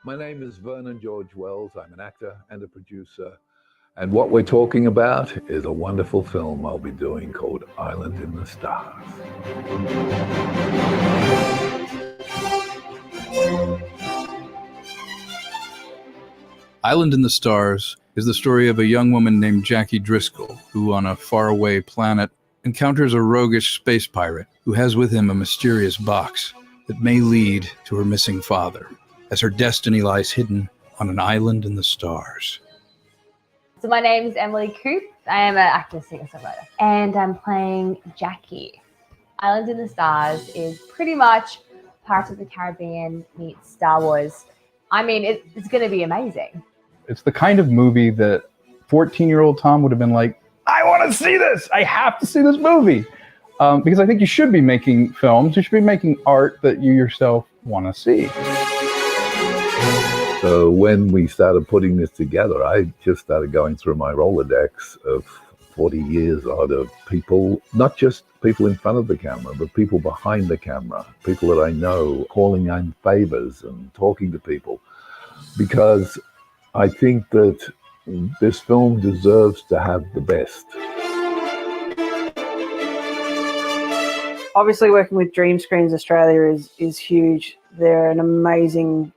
My name is Vernon George Wells. I'm an actor and a producer. And what we're talking about is a wonderful film I'll be doing called Island in the Stars. Island in the Stars is the story of a young woman named Jackie Driscoll, who on a faraway planet encounters a roguish space pirate who has with him a mysterious box that may lead to her missing father, as her destiny lies hidden on an island in the stars. So my name is Emily Coop. I am an actor, singer-songwriter, and I'm playing Jackie. Island in the Stars is pretty much Pirates of the Caribbean meets Star Wars. I mean, it's going to be amazing. It's the kind of movie that 14-year-old Tom would have been like, I want to see this. I have to see this movie. Because I think you should be making films. You should be making art that you yourself want to see. So when we started putting this together, I just started going through my Rolodex of 40 years out of people, not just people in front of the camera, but people behind the camera, people that I know, calling in favors and talking to people. Because I think that this film deserves to have the best. Obviously, working with Dream Screens Australia is huge. They're an amazing,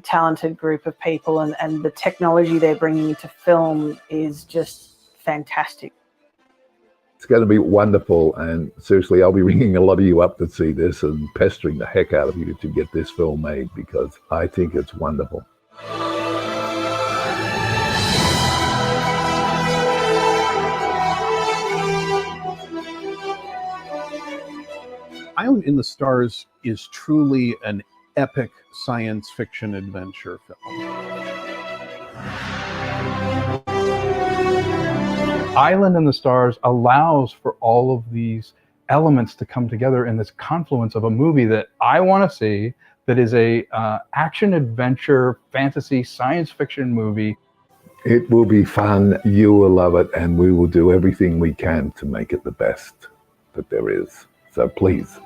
talented group of people, and the technology they're bringing into film is just fantastic. It's going to be wonderful, and seriously, I'll be ringing a lot of you up to see this and pestering the heck out of you to get this film made, because I think it's wonderful. Island in the Stars is truly an epic science fiction adventure film. Island in the Stars allows for all of these elements to come together in this confluence of a movie that I want to see, that is a action adventure fantasy science fiction movie. It will be fun, you will love it, and we will do everything we can to make it the best that there is. So please.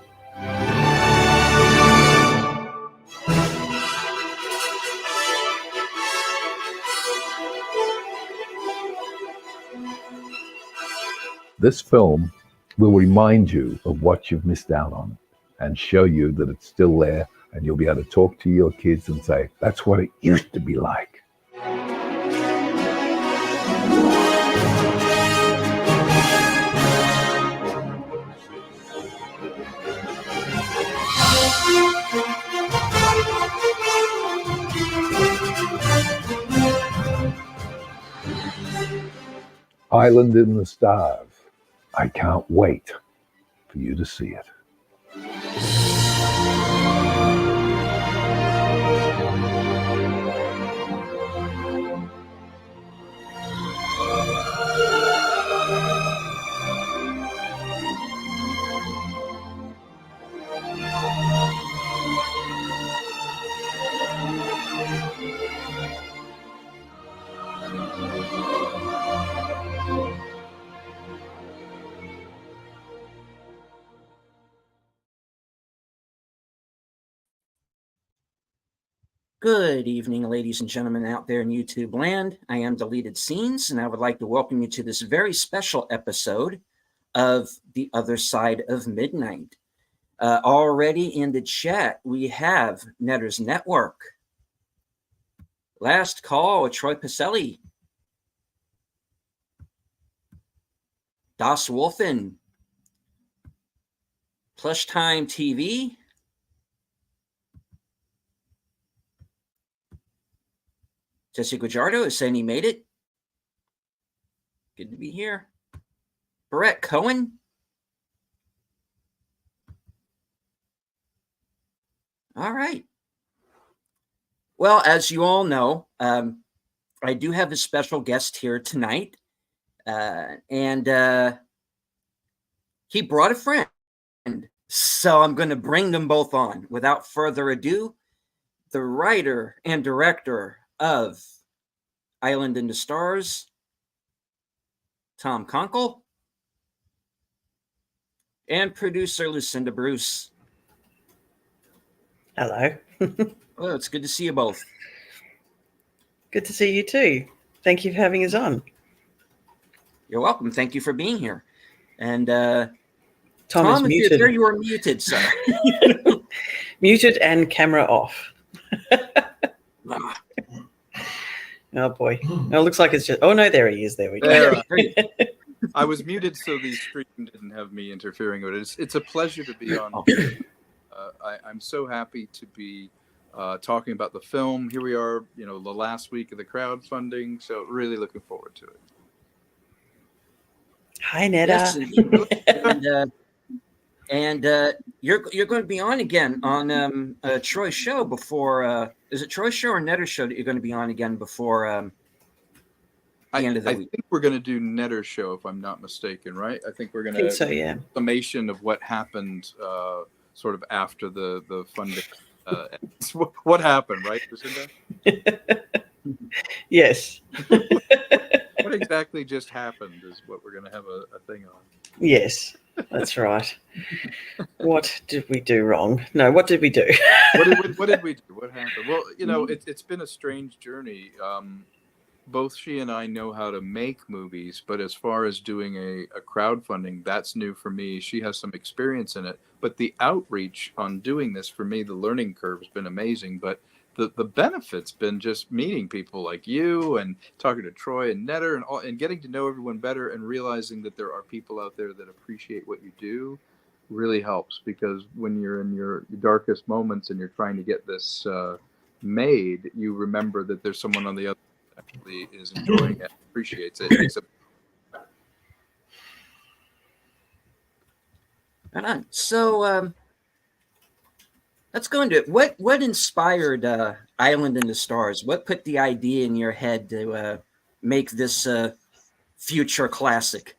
This film will remind you of what you've missed out on and show you that it's still there, and you'll be able to talk to your kids and say, that's what it used to be like. Island in the Stars. I can't wait for you to see it. Good evening, ladies and gentlemen out there in YouTube land. I am Deleted Scenes, and I would like to welcome you to this very special episode of The Other Side of Midnight. Already in the chat, we have Netters Network, Last Call with Troy Pacelli, Das Wolfen, Plush Time TV, Jesse Guajardo is saying he made it. Good to be here. Brett Cohen. All right. Well, as you all know, I do have a special guest here tonight. And he brought a friend. So I'm going to bring them both on. Without further ado, the writer and director of Island in the Stars, Tom Konkle, and producer Lucinda Bruce. Hello. Well, it's good to see you both. Good to see you too. Thank you for having us on. You're welcome. Thank you for being here. And Tom is if you're muted. there, you are muted, sir. Muted and camera off. Ah, Oh boy. No, it looks like it's just. Oh no, there he is. There we go. There, there you go. I was muted so the stream didn't have me interfering with it. It's a pleasure to be on. I'm so happy to be talking about the film. Here we are, the last week of the crowdfunding, so really looking forward to it. Hi, Netta. Yes, and you're going to be on again on Troy's show before. Is it Troy's show or Netter's show that you're going to be on again before the end of the week? I think we're going to do Netter's show, if I'm not mistaken, right? I think we're going to so, yeah. Summation of what happened, sort of after the funding. What happened, right, Lucinda? Yes. What exactly just happened is what we're going to have a thing on. Yes, that's right. What did we do wrong? No, what did we do? What did we do? What happened? Well, it's been a strange journey. Both she and I know how to make movies, but as far as doing a crowdfunding, that's new for me. She has some experience in it, but the outreach on doing this for me, the learning curve has been amazing. But the benefit's been just meeting people like you and talking to Troy and Netter and getting to know everyone better and realizing that there are people out there that appreciate what you do really helps, because when you're in your darkest moments and you're trying to get this made, you remember that there's someone on the other that actually is enjoying it, appreciates it. So let's go into it. What inspired Island in the Stars? What put the idea in your head to make this future classic?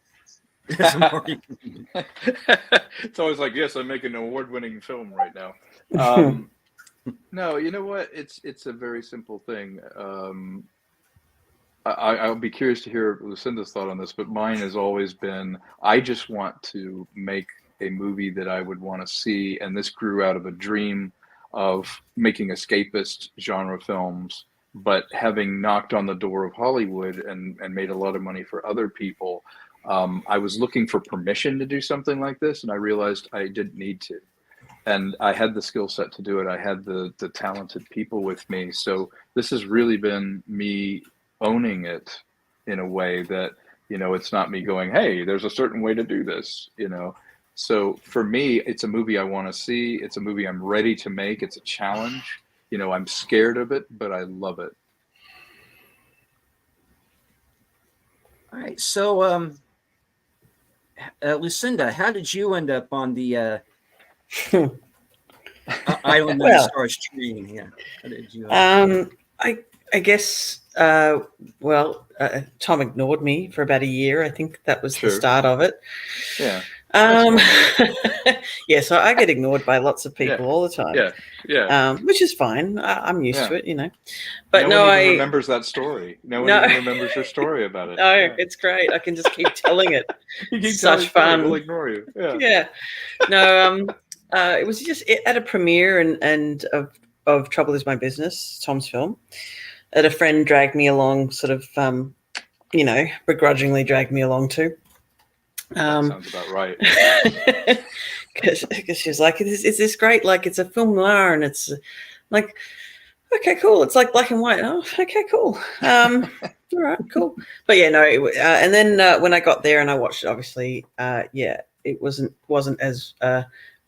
It's always like, yes, I'm making an award-winning film right now. No, you know what? It's a very simple thing. I'll be curious to hear Lucinda's thought on this, but mine has always been, I just want to make a movie that I would want to see, and this grew out of a dream of making escapist genre films, but having knocked on the door of Hollywood and made a lot of money for other people, I was looking for permission to do something like this, and I realized I didn't need to. And I had the skill set to do it. I had the talented people with me. So this has really been me owning it in a way that, it's not me going, hey, there's a certain way to do this, So for me, it's a movie I want to see. It's a movie I'm ready to make. It's a challenge. I'm scared of it, but I love it. All right. So, Lucinda, how did you end up on the Island of the Stars train? Yeah. How did you? I guess. Tom ignored me for about a year. I think that was the start of it. Yeah. Yeah, so I get ignored by lots of people all the time. Yeah. Which is fine. I'm used to it, But no one even remembers that story. No one even remembers your story about it. No, it's great. I can just keep telling it. You keep such fun. We'll ignore you. Yeah. No. It was just at a premiere and of Trouble Is My Business, Tom's film. That a friend dragged me along, sort of, begrudgingly dragged me along to. That sounds about right. Because she was like, is this great? Like, it's a film noir, and it's like, okay, cool. It's like black and white. Oh, okay, cool. All right, cool. But yeah, no. And then when I got there and I watched it, obviously, it wasn't as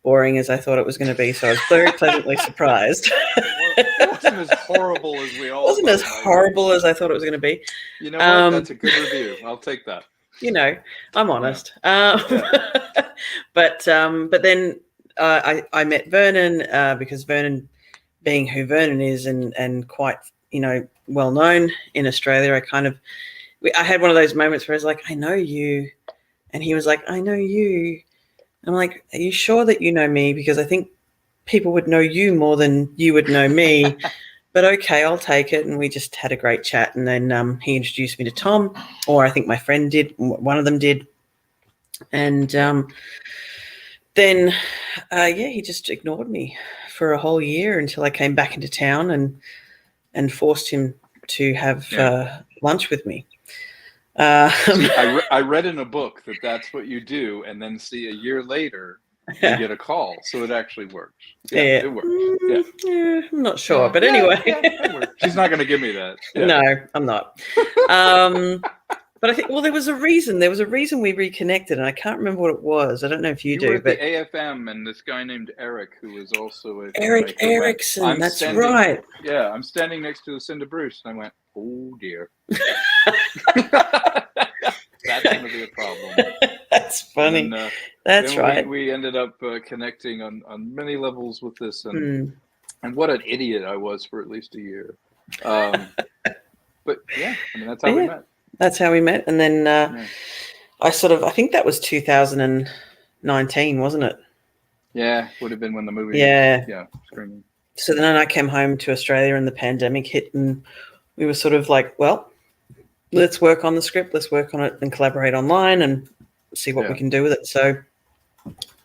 boring as I thought it was going to be. So I was very pleasantly surprised. It wasn't as horrible as we all. It wasn't as horrible as I thought it was going to be. You know what? That's a good review. I'll take that. I'm honest. But then I met Vernon because Vernon, being who Vernon is and quite well known in Australia, I had one of those moments where I was like, I know you, and he was like, I know you. I'm like, are you sure that you know me? Because I think people would know you more than you would know me. But okay, I'll take it. And we just had a great chat. And then he introduced me to Tom, or I think my friend did. One of them did. And then, he just ignored me for a whole year until I came back into town and forced him to have lunch with me. See, I read in a book that that's what you do, and then see a year later you get a call, so it actually works. Yeah, it works. Yeah. I'm not sure, but anyway, it works. She's not going to give me that. Yeah. No, I'm not. But I think, well, there was a reason. There was a reason we reconnected, and I can't remember what it was. I don't know if you do, were at but the AFM, and this guy named Eric, who was also a Eric Erickson. That's right. Yeah, I'm standing next to Lucinda Bruce, and I went, "Oh dear, that's going to be a problem." That's funny. And, that's right. We ended up connecting on many levels with this, and what an idiot I was for at least a year. But yeah, I mean, that's how we met. That's how we met. And then I think that was 2019, wasn't it? Yeah, would have been when the movie screening. So then I came home to Australia and the pandemic hit, and we were sort of like, well, let's work on the script, let's work on it and collaborate online and see what we can do with it. So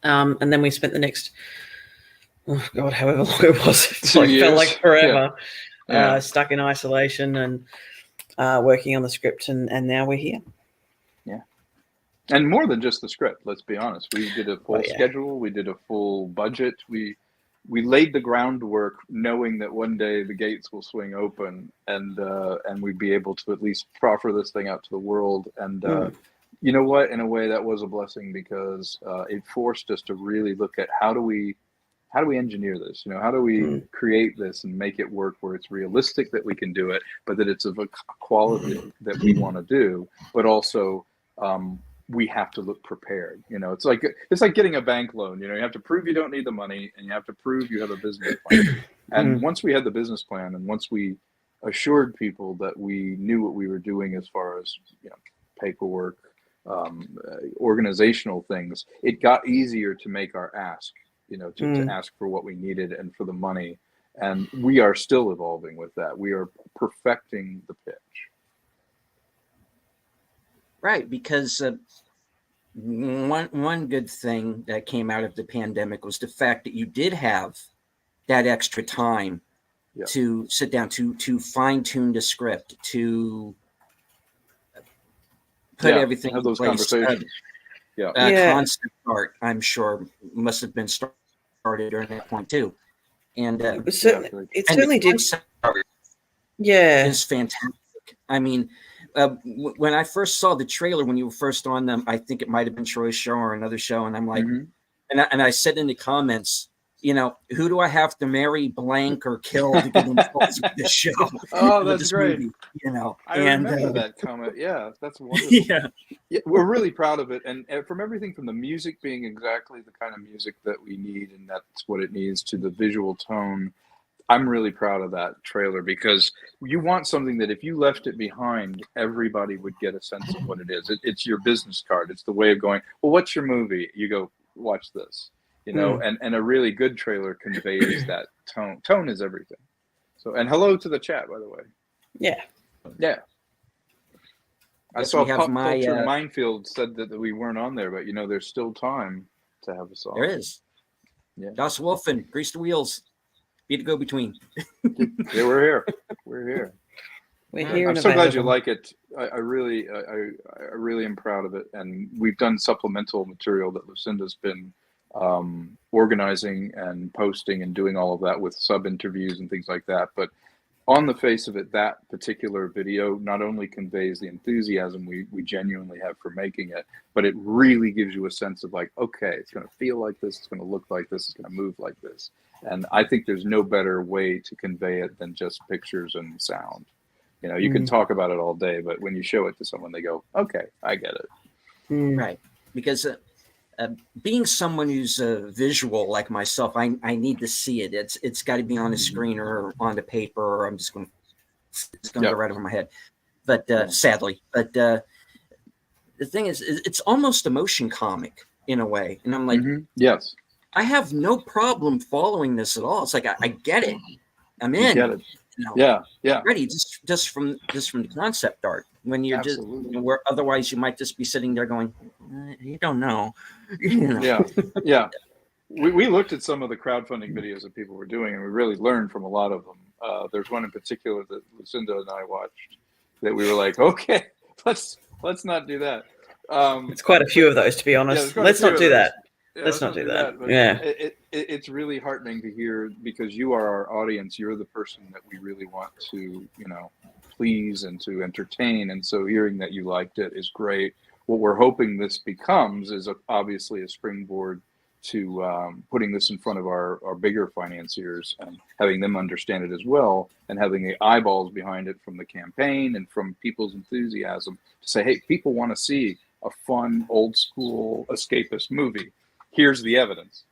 and then we spent the next however long it was. It felt like forever. Stuck in isolation and working on the script, and now we're here. Yeah. And more than just the script, let's be honest. We did a full schedule, we did a full budget, we laid the groundwork knowing that one day the gates will swing open and we'd be able to at least proffer this thing out to the world. And you know what? In a way, that was a blessing, because it forced us to really look at how do we engineer this? How do we create this and make it work where it's realistic that we can do it, but that it's of a quality that we want to do, but also we have to look prepared. It's like getting a bank loan. You have to prove you don't need the money, and you have to prove you have a business plan. And once we had the business plan, and once we assured people that we knew what we were doing as far as paperwork, organizational things, it got easier to make our ask. To ask for what we needed and for the money. And we are still evolving with that. We are perfecting the pitch. Right, because one good thing that came out of the pandemic was the fact that you did have that extra time to sit down, to fine-tune the script, to put everything have in those place. Conversations. Concept art, I'm sure, must have been started during that point too, and it certainly did. Yeah, it's fantastic. I mean, when I first saw the trailer, when you were first on them, I think it might have been Troy's show or another show, and I'm like, and I said in the comments, who do I have to marry, blank, or kill to get involved with this show? Oh, that's great. Movie, I remember that comment. Yeah, that's wonderful. Yeah, we're really proud of it, and from everything from the music being exactly the kind of music that we need, and that's what it needs, to the visual tone. I'm really proud of that trailer, because you want something that if you left it behind, everybody would get a sense of what it is. It's your business card. It's the way of going, well, what's your movie? You go, watch this. And a really good trailer conveys that tone. Tone is everything. So, and hello to the chat, by the way. Yeah. I saw Pop Culture Minefield said that we weren't on there, but there's still time to have a song. There is. Yeah. Das Wolfen, grease the wheels. Be the go-between. Yeah, we're here. We're here. I'm so glad you like it. I really am proud of it. And we've done supplemental material that Lucinda's been organizing and posting and doing all of that with sub interviews and things like that. But on the face of it, that particular video not only conveys the enthusiasm we genuinely have for making it, but it really gives you a sense of like, okay, it's going to feel like this, it's going to look like this, it's going to move like this. And I think there's no better way to convey it than just pictures and sound. You can talk about it all day, but when you show it to someone, they go, okay, I get it. Right. Because being someone who's visual like myself, I need to see it. It's got to be on the screen or on the paper, or I'm just going to go right over my head. But sadly, the thing is, it's almost a motion comic in a way, and I'm like, yes, I have no problem following this at all. It's like I get it. I'm in. You get it. Ready just from the concept art. When you're just where otherwise you might just be sitting there going, you don't know. Yeah. We looked at some of the crowdfunding videos that people were doing, and we really learned from a lot of them. There's one in particular that Lucinda and I watched that we were like, okay, let's not do that. It's quite a few of those, to be honest. Yeah, let's not do that. Yeah, let's not do that. But Yeah. It's really heartening to hear, because you are our audience. You're the person that we really want to, please and to entertain. And so hearing that you liked it is great. What we're hoping this becomes is obviously a springboard to putting this in front of our bigger financiers and having them understand it as well, and having the eyeballs behind it from the campaign and from people's enthusiasm to say, hey, people want to see a fun, old school escapist movie. Here's the evidence.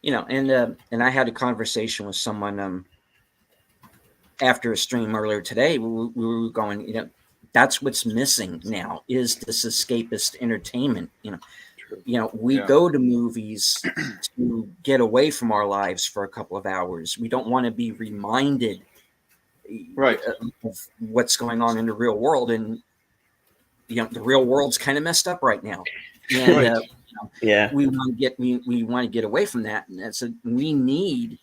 And I had a conversation with someone after a stream earlier today. We were going, that's what's missing now, is this escapist entertainment. We go to movies to get away from our lives for a couple of hours. We don't want to be reminded of what's going on in the real world. And, the real world's kind of messed up right now. And, we want to get away from that. And so we need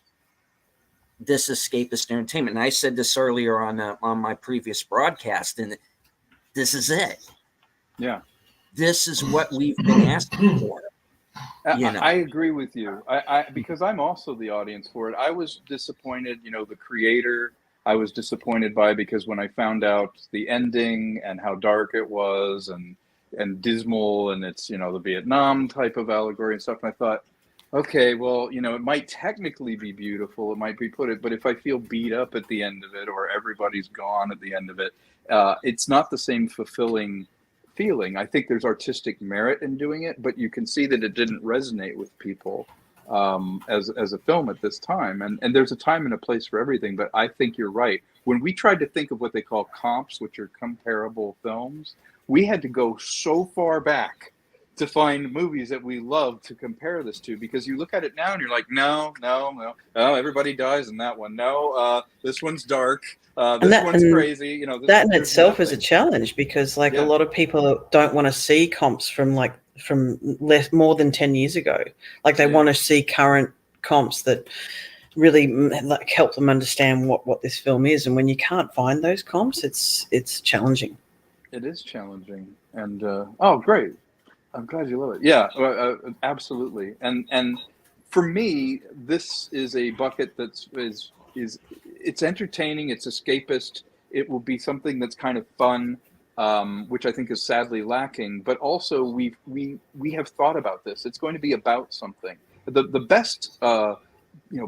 this escapist entertainment. And I said this earlier on my previous broadcast, and this is it. Yeah. This is what we've been asking for. I agree with you. I because I'm also the audience for it. I was disappointed, the creator, I was disappointed by, because when I found out the ending and how dark it was and dismal, and it's, the Vietnam type of allegory and stuff, and I thought, okay, well, it might technically be beautiful, it might be but if I feel beat up at the end of it, or everybody's gone at the end of it, it's not the same fulfilling feeling. I think there's artistic merit in doing it, but you can see that it didn't resonate with people as a film at this time. And there's a time and a place for everything, but I think you're right. When we tried to think of what they call comps, which are comparable films, we had to go so far back to find movies that we love to compare this to, because you look at it now and you're like, no, everybody dies in that one. No, this one's dark. This one's crazy. That in itself is a challenge, because a lot of people don't want to see comps from more than 10 years ago. They want to see current comps that really help them understand what this film is. And when you can't find those comps, it's challenging. It is challenging. And great. I'm glad you love it. Yeah, absolutely. And for me, this is a bucket that's it's entertaining. It's escapist. It will be something that's kind of fun, which I think is sadly lacking. But also, we have thought about this. It's going to be about something. The best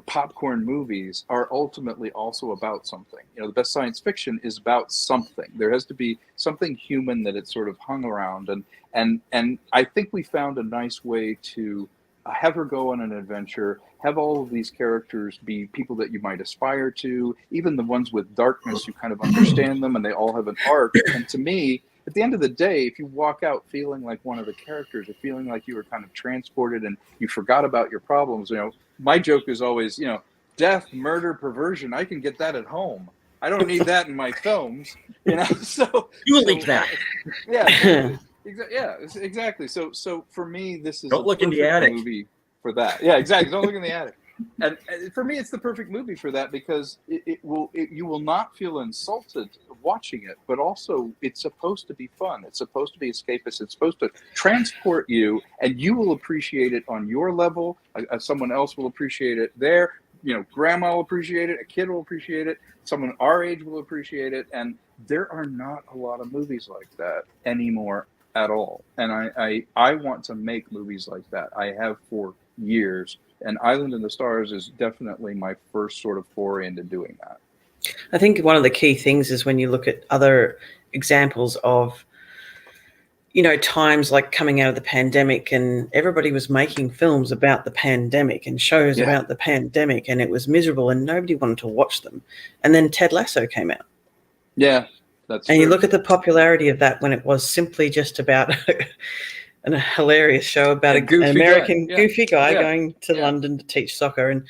popcorn movies are ultimately also about something. The best science fiction is about something. There has to be something human that it's sort of hung around. And I think we found a nice way to have her go on an adventure, have all of these characters be people that you might aspire to, even the ones with darkness, you kind of understand them and they all have an arc. And to me, at the end of the day, if you walk out feeling like one of the characters, or feeling like you were kind of transported and you forgot about your problems, my joke is always, death, murder, perversion, I can get that at home. I don't need that in my films, so you will leak that. Yeah. Yeah, exactly. So for me, this is don't look in the attic movie for that. Yeah, exactly. Don't look in the attic. And for me, it's the perfect movie for that, because you will not feel insulted watching it, but also it's supposed to be fun. It's supposed to be escapist. It's supposed to transport you, and you will appreciate it on your level. Someone else will appreciate it there. Grandma will appreciate it. A kid will appreciate it. Someone our age will appreciate it. And there are not a lot of movies like that anymore at all. And I want to make movies like that. I have for years. And Island in the Stars is definitely my first sort of foray into doing that. I think one of the key things is when you look at other examples of, times like coming out of the pandemic, and everybody was making films about the pandemic and shows about the pandemic, and it was miserable and nobody wanted to watch them. And then Ted Lasso came out. Yeah, that's and true. You look at the popularity of that when it was simply just about a hilarious show about an American goofy guy going to London to teach soccer. And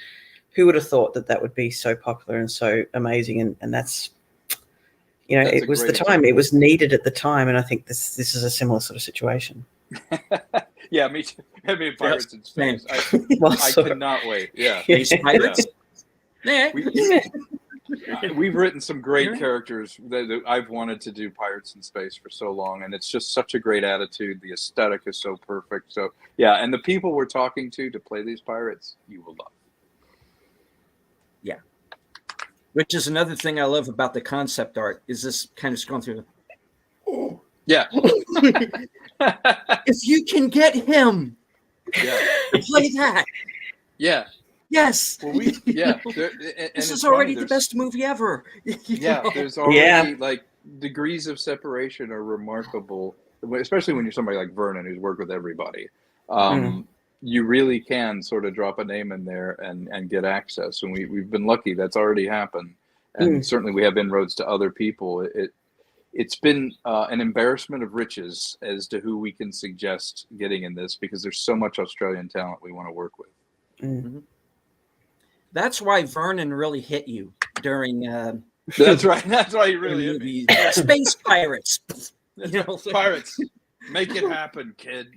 who would have thought that would be so popular and so amazing? And that's, it was the time. It was needed at the time. And I think this is a similar sort of situation. Yeah, me too. I mean, Pirates in Space. I cannot wait. Yeah. Space Pirates? We've written some great characters that I've wanted to do Pirates in Space for so long, and it's just such a great attitude. The aesthetic is so perfect. So yeah, and the people we're talking to play these pirates, you will love. Yeah. Which is another thing I love about the concept art, is this kind of going through. Yeah. If you can get him, play that. Yeah. Yes. Well, this is already the best movie ever. There's already like degrees of separation are remarkable, especially when you're somebody like Vernon who's worked with everybody. You really can sort of drop a name in there and get access. And we've been lucky that's already happened. And certainly we have inroads to other people. It's been an embarrassment of riches as to who we can suggest getting in this, because there's so much Australian talent we want to work with. Mm-hmm. That's why Vernon really hit you during. That's right. That's why he really hit me. Space pirates. Pirates. Make it happen, kid.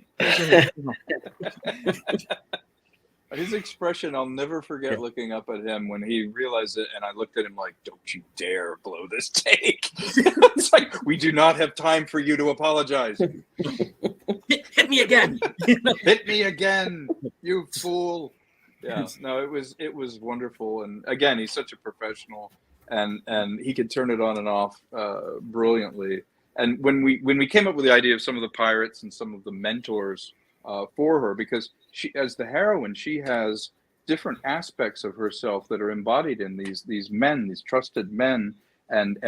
His expression, I'll never forget looking up at him when he realized it, and I looked at him like, don't you dare blow this take. It's like, we do not have time for you to apologize. Hit me again. Hit me again, you fool. Yeah, no, it was wonderful. And again, he's such a professional, and he could turn it on and off brilliantly. And when we came up with the idea of some of the pirates and some of the mentors for her, because she, as the heroine, she has different aspects of herself that are embodied in these men, these trusted men, and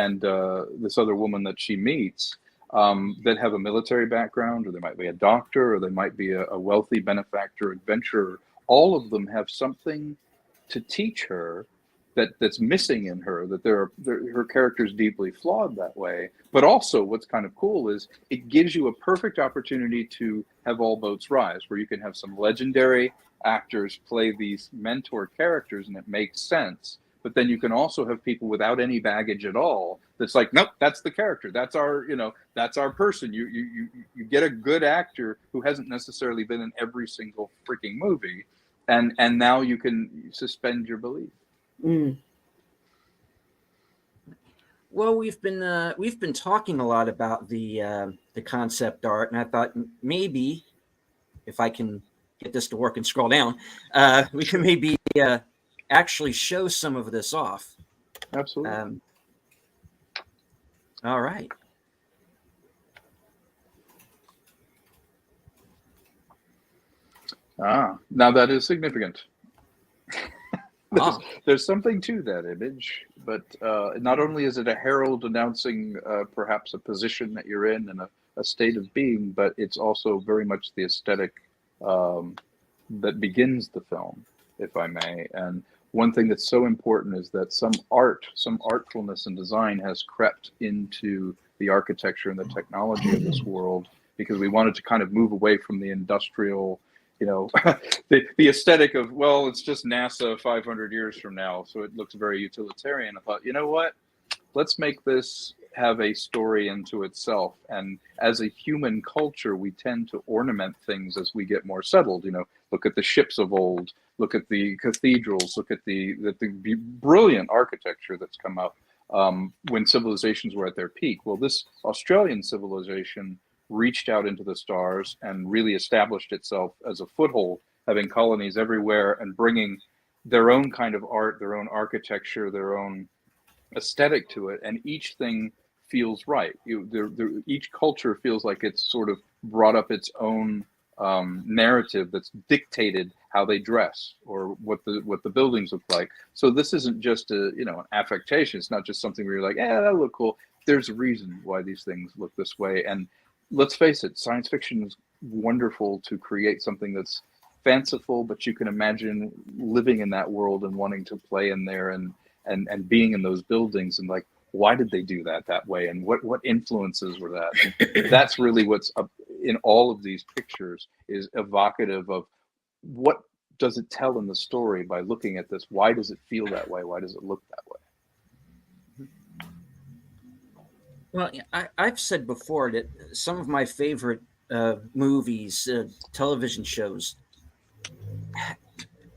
this other woman that she meets that have a military background, or they might be a doctor, or they might be a wealthy benefactor, adventurer. All of them have something to teach her that's missing in her, that her character is deeply flawed that way. But also what's kind of cool is it gives you a perfect opportunity to have all boats rise, where you can have some legendary actors play these mentor characters and it makes sense. But then you can also have people without any baggage at all that's like, nope, that's the character. That's our person. You get a good actor who hasn't necessarily been in every single freaking movie. And now you can suspend your belief. Well, we've been talking a lot about the concept art, and I thought maybe if I can get this to work and scroll down, we can maybe actually show some of this off. Absolutely. All right. Now that is significant. There's something to that image, but not only is it a herald announcing perhaps a position that you're in and a state of being, but it's also very much the aesthetic that begins the film, if I may. And one thing that's so important is that some artfulness and design has crept into the architecture and the technology of this world, because we wanted to kind of move away from the industrial, the aesthetic of, well, it's just NASA 500 years from now, so it looks very utilitarian. I thought, you know what? Let's make this have a story into itself. And as a human culture, we tend to ornament things as we get more settled. Look at the ships of old, look at the cathedrals, look at the brilliant architecture that's come up when civilizations were at their peak. Well, this Australian civilization reached out into the stars and really established itself as a foothold, having colonies everywhere and bringing their own kind of art, their own architecture, their own aesthetic to it. And each thing feels right. Each culture feels like it's sort of brought up its own narrative that's dictated how they dress or what the buildings look like. So this isn't just an affectation. It's not just something where you're like, yeah, that look cool. There's a reason why these things look this way. And let's face it, science fiction is wonderful to create something that's fanciful, but you can imagine living in that world and wanting to play in there and being in those buildings and like, why did they do that way? And what influences were that? And that's really what's up in all of these pictures, is evocative of what does it tell in the story by looking at this? Why does it feel that way? Why does it look that way? Well, I've said before that some of my favorite movies, television shows,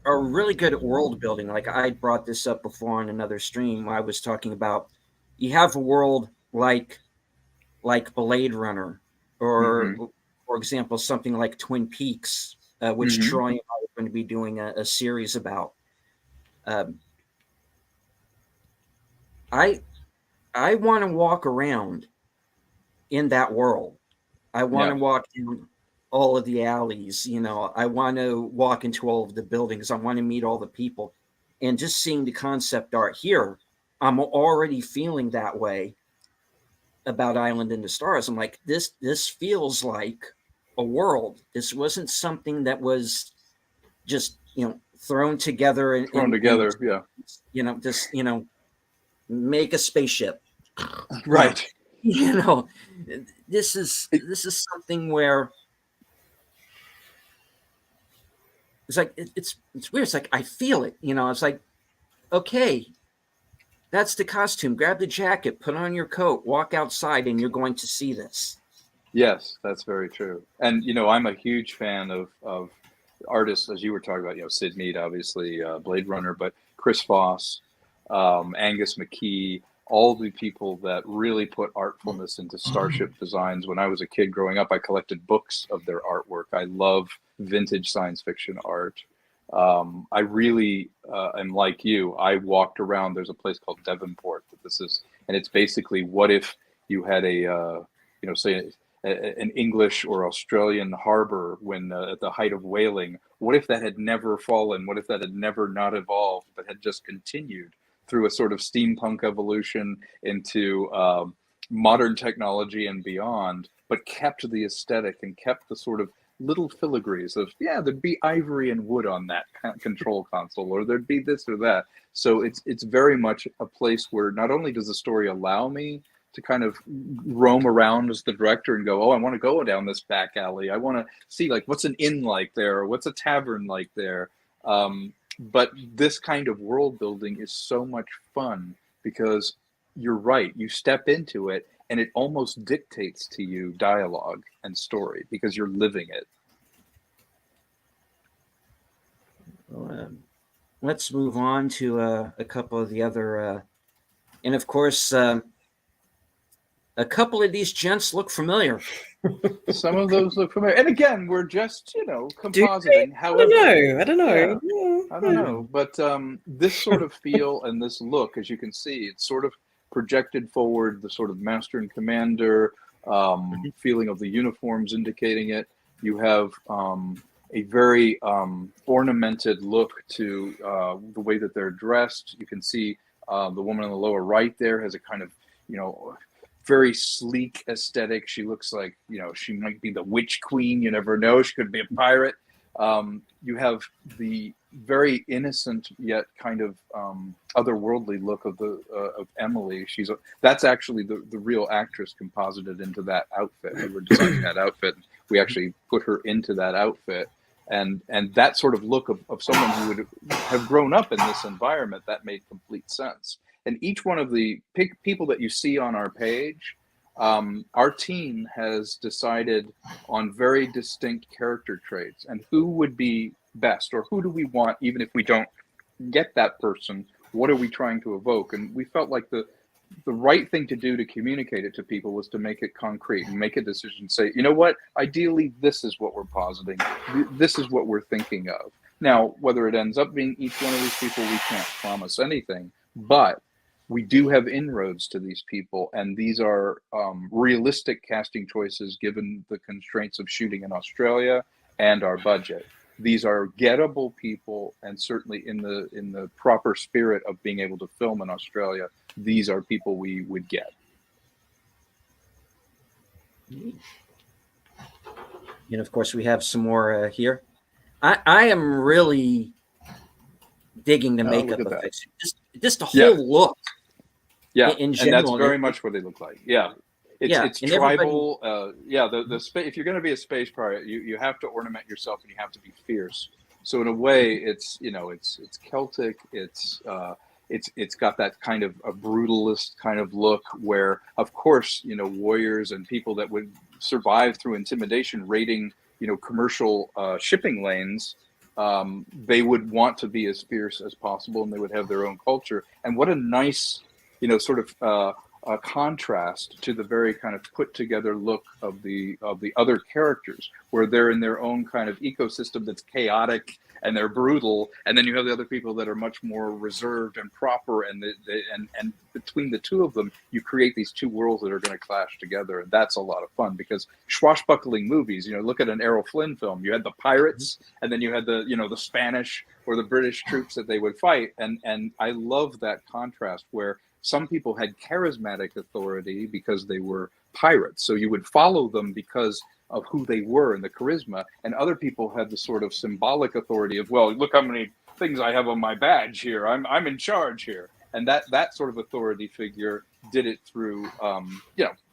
are really good at world building. Like I brought this up before on another stream. I was talking about you have a world like Blade Runner, or Mm-hmm. for example, something like Twin Peaks, which Mm-hmm. Troy and I are going to be doing a series about. Um, I I want to walk around in that world. I want Yeah. to walk in all of the alleys. I want to walk into all of the buildings. I want to meet all the people, and just seeing the concept art here, I'm already feeling that way about Island in the Stars. I'm like, this feels like a world. This wasn't something that was just thrown together Thrown and together. Yeah. just make a spaceship. No, Right. you know, this is It- something where it's like it's weird. It's like I feel it. It's like, okay, that's the costume. Grab the jacket, put on your coat, walk outside, and you're going to see this. Yes, that's very true. And I'm a huge fan of artists, as you were talking about. Sid Mead, obviously, Blade Runner, but Chris Foss, Angus McKee, all the people that really put artfulness into starship designs. When I was a kid growing up, I collected books of their artwork. I love vintage science fiction art. I really am like you. I walked around. There's a place called Devonport that this is, and it's basically what if you had say an English or Australian harbor when at the height of whaling. What if that had never fallen? What if that had never not evolved, but had just continued through a sort of steampunk evolution into modern technology and beyond, but kept the aesthetic and kept the sort of little filigrees of, there'd be ivory and wood on that control console, or there'd be this or that. So it's very much a place where not only does the story allow me to kind of roam around as the director and go, oh, I want to go down this back alley. I want to see like what's an inn like there, or what's a tavern like there. But this kind of world building is so much fun because you're right. You step into it and it almost dictates to you dialogue and story because you're living it. Well, let's move on to a couple of the other, and of course, a couple of these gents look familiar. Some of those look familiar. And again, we're just, compositing. However, I don't know. Yeah, I don't know. But this sort of feel and this look, as you can see, it's sort of projected forward, the sort of master and commander feeling of the uniforms indicating it. You have a very ornamented look to the way that they're dressed. You can see the woman on the lower right there has a kind of, very sleek aesthetic. She looks like, she might be the witch queen. You never know. She could be a pirate. You have the very innocent yet kind of otherworldly look of Emily. That's actually the real actress composited into that outfit. We were designing that outfit. We actually put her into that outfit. And that sort of look of someone who would have grown up in this environment, that made complete sense. And each one of the people that you see on our page, our team has decided on very distinct character traits and who would be best, or who do we want, even if we don't get that person, what are we trying to evoke? And we felt like the right thing to do to communicate it to people was to make it concrete and make a decision, say, you know what, ideally, this is what we're positing. This is what we're thinking of. Now, whether it ends up being each one of these people, we can't promise anything, but we do have inroads to these people, and these are realistic casting choices given the constraints of shooting in Australia and our budget. These are gettable people, and certainly in the proper spirit of being able to film in Australia, these are people we would get. And of course, we have some more here. I am really digging the makeup of it. Just the whole look. Yeah, in general, and that's very much what they look like. Yeah, it's tribal. If you're going to be a space pirate, you have to ornament yourself and you have to be fierce. So in a way, it's Celtic. It's got that kind of a brutalist kind of look where, of course, warriors and people that would survive through intimidation, raiding commercial shipping lanes. they would want to be as fierce as possible, and they would have their own culture. And what a nice, sort of a contrast to the very kind of put together look of the other characters, where they're in their own kind of ecosystem that's chaotic and they're brutal, and then you have the other people that are much more reserved and proper, and and between the two of them, you create these two worlds that are going to clash together, and that's a lot of fun. Because swashbuckling movies, look at an Errol Flynn film. You had the pirates, and then you had the the Spanish or the British troops that they would fight, and I love that contrast where some people had charismatic authority because they were pirates, so you would follow them because of who they were and the charisma, and other people had the sort of symbolic authority of, well, look how many things I have on my badge here. I'm in charge here, and that sort of authority figure did it through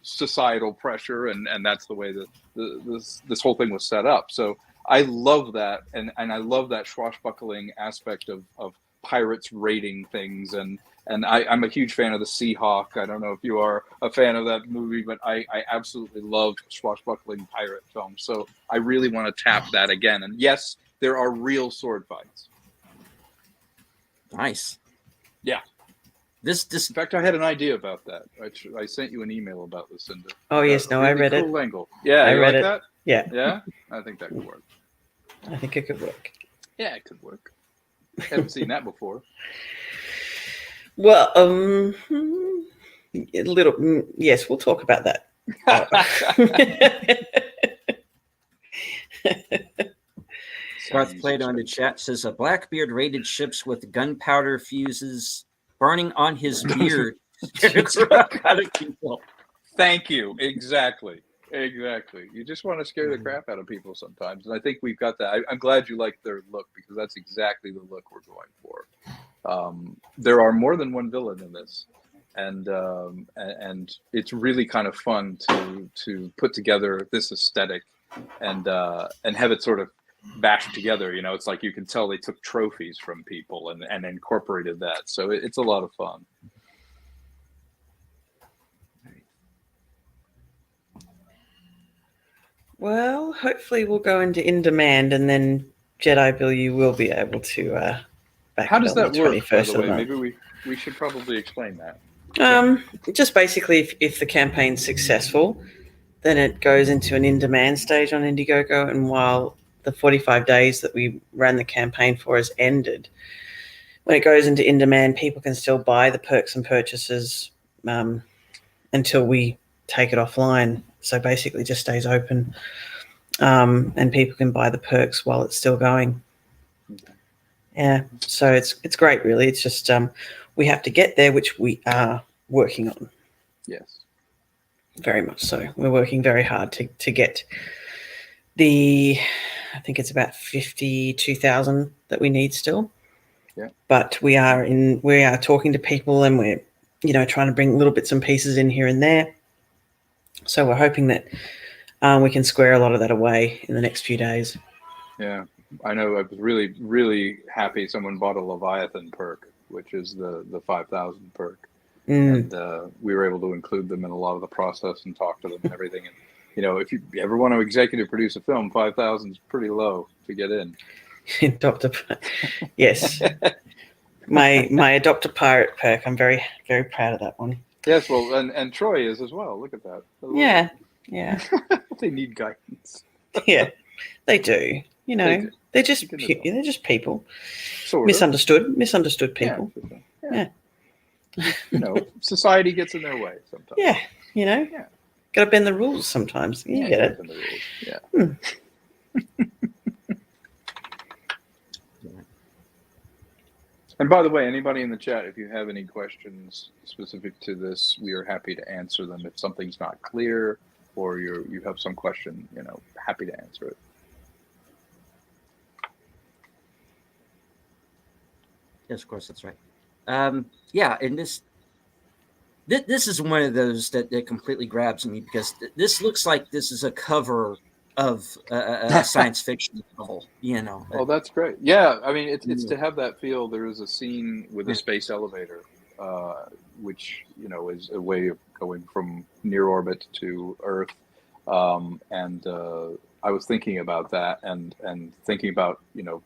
societal pressure, and that's the way that this whole thing was set up. So I love that, and I love that swashbuckling aspect of pirates raiding things, and I'm a huge fan of the Seahawk. I don't know if you are a fan of that movie, but I absolutely loved swashbuckling pirate films. So I really want to tap that again. And yes, there are real sword fights. Nice. Yeah. This In fact, I had an idea about that. I sent you an email about this. And Oh yes, no, really I read cool it. Angle. Yeah, I you read like it. that? Yeah, Yeah, I think that could work. I think it could work. Yeah, it could work. Haven't seen that before. Well, a little. Yes, we'll talk about that. Darth Plato in the chat says a Blackbeard raided ships with gunpowder fuses burning on his beard. Out of people. Thank you. Exactly. You just want to scare the crap out of people sometimes, and I think we've got that. I'm glad you like their look, because that's exactly the look we're going for. There are more than one villain in this, and it's really kind of fun to put together this aesthetic and have it sort of bashed together. It's like you can tell they took trophies from people and incorporated that. So it's a lot of fun. Well, hopefully we'll go into in demand, and then Jedi Bill, you will be able to back. How does that work, by the way? month. Maybe we should probably explain that. Just basically, if the campaign's successful, then it goes into an in-demand stage on Indiegogo, and while the 45 days that we ran the campaign for has ended, when it goes into in-demand, people can still buy the perks and purchases until we take it offline. So basically, it just stays open, and people can buy the perks while it's still going. Yeah, so it's great, really. It's just we have to get there, which we are working on. Yes, very much so. We're working very hard to get I think it's about 52,000 that we need still. Yeah, but we are talking to people, and we're trying to bring little bits and pieces in here and there. So we're hoping that we can square a lot of that away in the next few days. Yeah, I know. I was really, really happy someone bought a Leviathan perk, which is the 5,000 perk, and we were able to include them in a lot of the process and talk to them and everything. And if you ever want to executive produce a film, 5,000 is pretty low to get in. Yes, my Adopt a Pirate perk. I'm very, very proud of that one. Yes, well, and Troy is as well. Look at that. Yeah. They need guidance. Yeah, they do. They're just people. Sort of. Misunderstood people. Yeah. Society gets in their way sometimes. Yeah, got to bend the rules sometimes. You get it. Bend the rules. Yeah. And by the way, anybody in the chat, if you have any questions specific to this, we are happy to answer them. If something's not clear or you have some question, happy to answer it. Yes, of course, that's right. Yeah, and this is one of those that completely grabs me, because this looks like this is a cover of a science fiction novel, Oh, that's great. Yeah, I mean, it's to have that feel. There is a scene with a space elevator, which is a way of going from near orbit to Earth, And I was thinking about that and thinking about,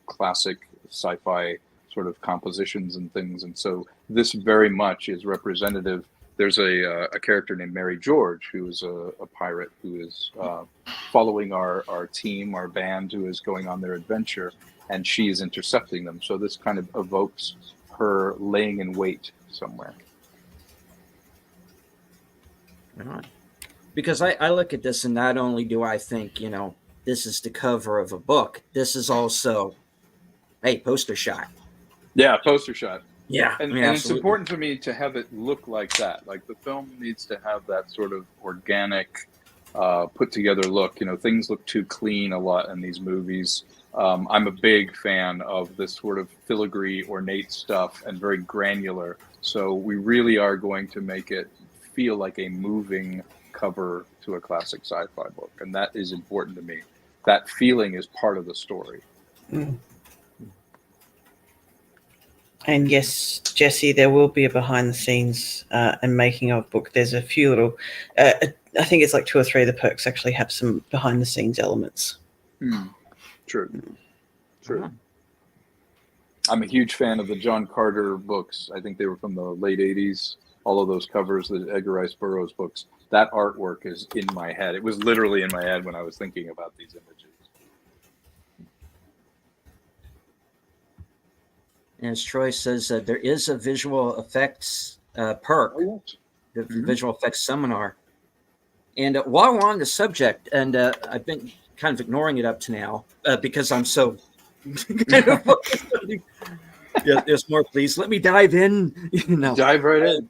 classic sci-fi sort of compositions and things. And so this very much is representative. There's a character named Mary George, who is a pirate who is following our team, our band, who is going on their adventure, and she is intercepting them. So this kind of evokes her laying in wait somewhere. Right. Because I look at this, and not only do I think, this is the cover of a book, this is also a poster shot. Yeah, poster shot. Yeah. And it's important for me to have it look like that. Like the film needs to have that sort of organic, put together look. Things look too clean a lot in these movies. I'm a big fan of this sort of filigree, ornate stuff and very granular. So we really are going to make it feel like a moving cover to a classic sci-fi book. And that is important to me. That feeling is part of the story. Mm. And yes, Jesse, there will be a behind the scenes and making of book. There's a few little, I think it's like 2 or 3 of the perks actually have some behind the scenes elements. True. I'm a huge fan of the John Carter books. I think they were from the late 80s. All of those covers, the Edgar Rice Burroughs books, that artwork is in my head. It was literally in my head when I was thinking about these images. As Troy says, there is a visual effects perk, the visual effects seminar. And while we're on the subject, and I've been kind of ignoring it up to now because I'm so kind of focused on yeah, there's more, please. Let me dive in. Dive right in.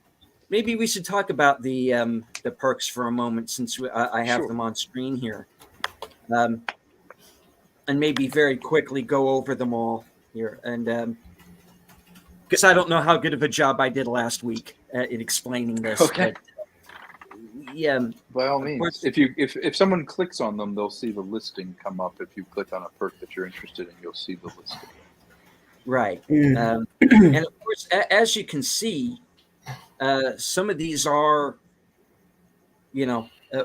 Maybe we should talk about the perks for a moment, since I have them on screen here, and maybe very quickly go over them all here. And because I don't know how good of a job I did last week in explaining this. Okay. But, yeah. By all means, if someone clicks on them, they'll see the listing come up. If you click on a perk that you're interested in, you'll see the listing. Right. And of course, as you can see, some of these are,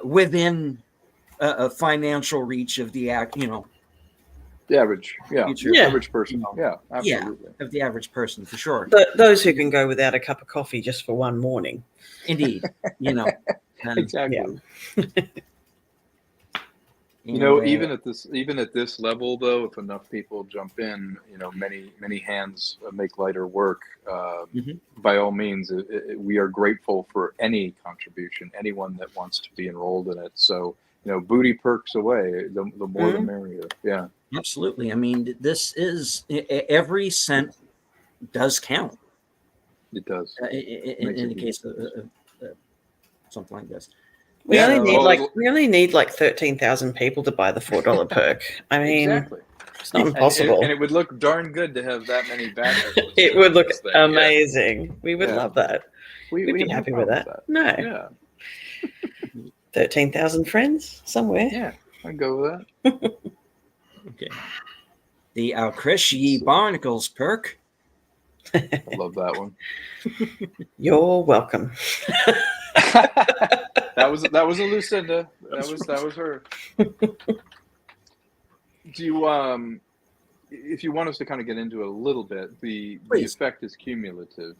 within a financial reach of the the average, average person. Yeah, absolutely. Yeah, of the average person, for sure. But those who can go without a cup of coffee just for one morning. Indeed, exactly. Yeah. Even at this level, though, if enough people jump in, many hands make lighter work. By all means, we are grateful for any contribution, anyone that wants to be enrolled in it. So, booty perks away, the more the merrier. Yeah, absolutely. I mean, this is every cent does count. It does. In the case of something like this. We only need like 13,000 people to buy the $4 perk. I mean, exactly. It's not impossible. And it would look darn good to have that many backers. It would look amazing. Yeah. We would love that. We'd be happy with that. No. Yeah. 13,000 friends somewhere. Yeah, I'd go with that. Okay. The Alcresci Barnacles perk. I love that one. You're welcome. That was a Lucinda. That was her. Do you if you want us to kind of get into it a little bit, the effect is cumulative.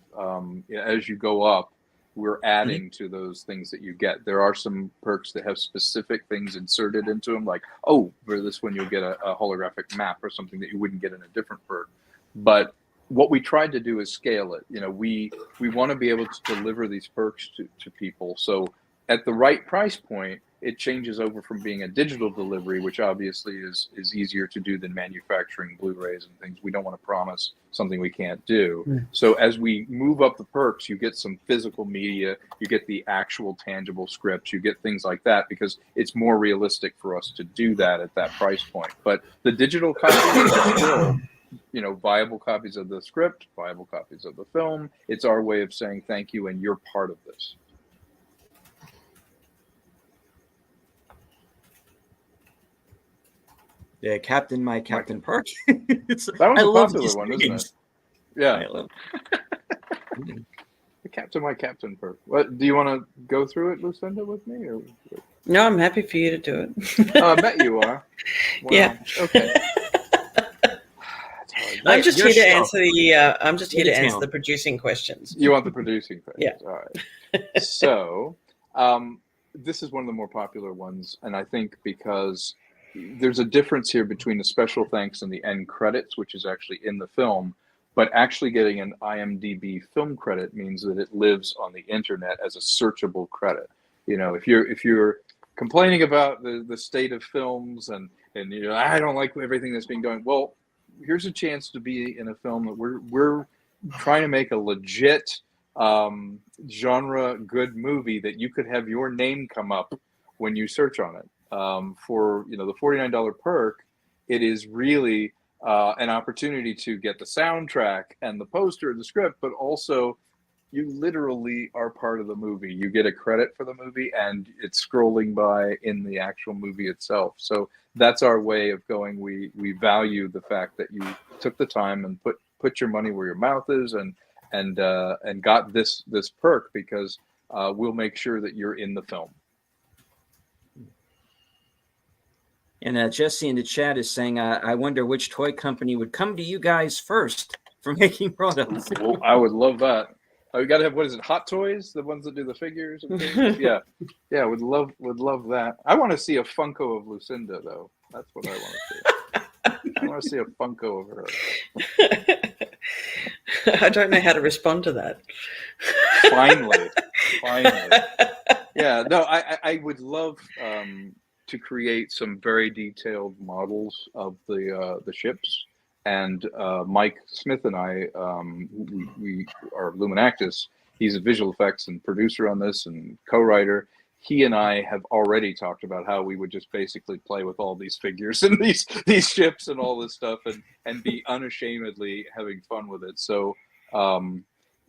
As you go up, we're adding to those things that you get. There are some perks that have specific things inserted into them, like, for this one you'll get a holographic map or something that you wouldn't get in a different perk. But what we tried to do is scale it. We want to be able to deliver these perks to people. So at the right price point, it changes over from being a digital delivery, which obviously is easier to do than manufacturing Blu-rays and things. We don't want to promise something we can't do. So as we move up the perks, you get some physical media, you get the actual tangible scripts, you get things like that, because it's more realistic for us to do that at that price point. But the digital copies are still, viable copies of the script, viable copies of the film. It's our way of saying thank you, and you're part of this. Yeah, Captain Perk. That was a popular one, isn't it? Yeah. The Captain Perk. What do you want to go through it, Lucinda, with me, or? No, I'm happy for you to do it. Oh, I bet you are. Wow. Yeah. Okay. I'm just your here to show. answer the. I'm just here Go to to answer town. the producing questions. You want the producing questions? Yeah. All right. So, this is one of the more popular ones, and I think because there's a difference here between the special thanks and the end credits, which is actually in the film, but actually getting an IMDb film credit means that it lives on the internet as a searchable credit. You know, if you're complaining about the state of films and you know, I don't like everything that's being done, well, here's a chance to be in a film that we're trying to make a legit genre good movie that you could have your name come up when you search on it. For you know, the $49 perk, it is really an opportunity to get the soundtrack and the poster and the script, but also you literally are part of the movie. You get a credit for the movie, and it's scrolling by in the actual movie itself. So that's our way of going. We value the fact that you took the time and put your money where your mouth is, and got this perk because we'll make sure that you're in the film. And Jesse in the chat is saying, I wonder which toy company would come to you guys first for making products. Well, I would love that. Oh, we got to have, what is it, Hot Toys, the ones that do the figures and things? Yeah, would love that. I want to see a Funko of Lucinda, though. That's what I want to see. I want to see a Funko of her. I don't know how to respond to that. Finally. Yeah, no, I would love to create some very detailed models of the ships. And Mike Smith and I, we are Luminactus. He's a visual effects and producer on this and co-writer. He and I have already talked about how we would just basically play with all these figures and these ships and all this stuff and be unashamedly having fun with it. So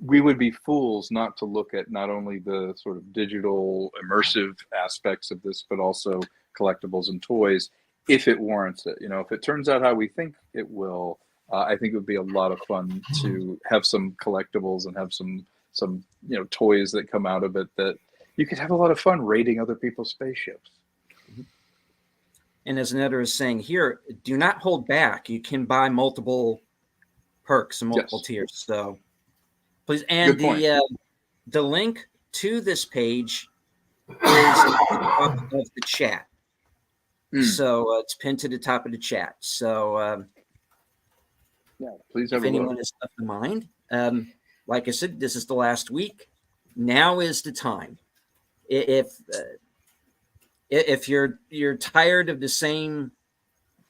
we would be fools not to look at not only the sort of digital immersive aspects of this, but also collectibles and toys, if it warrants it. You know, if it turns out how we think it will, I think it would be a lot of fun to have some collectibles and have some you know, toys that come out of it that you could have a lot of fun raiding other people's spaceships. And as Netter is saying here, do not hold back. You can buy multiple perks and multiple tiers. So please, and the link to this page is at the top of the chat. So it's pinned to the top of the chat. So please have if anyone has stuff in mind, like I said, this is the last week. Now is the time. If you're tired of the same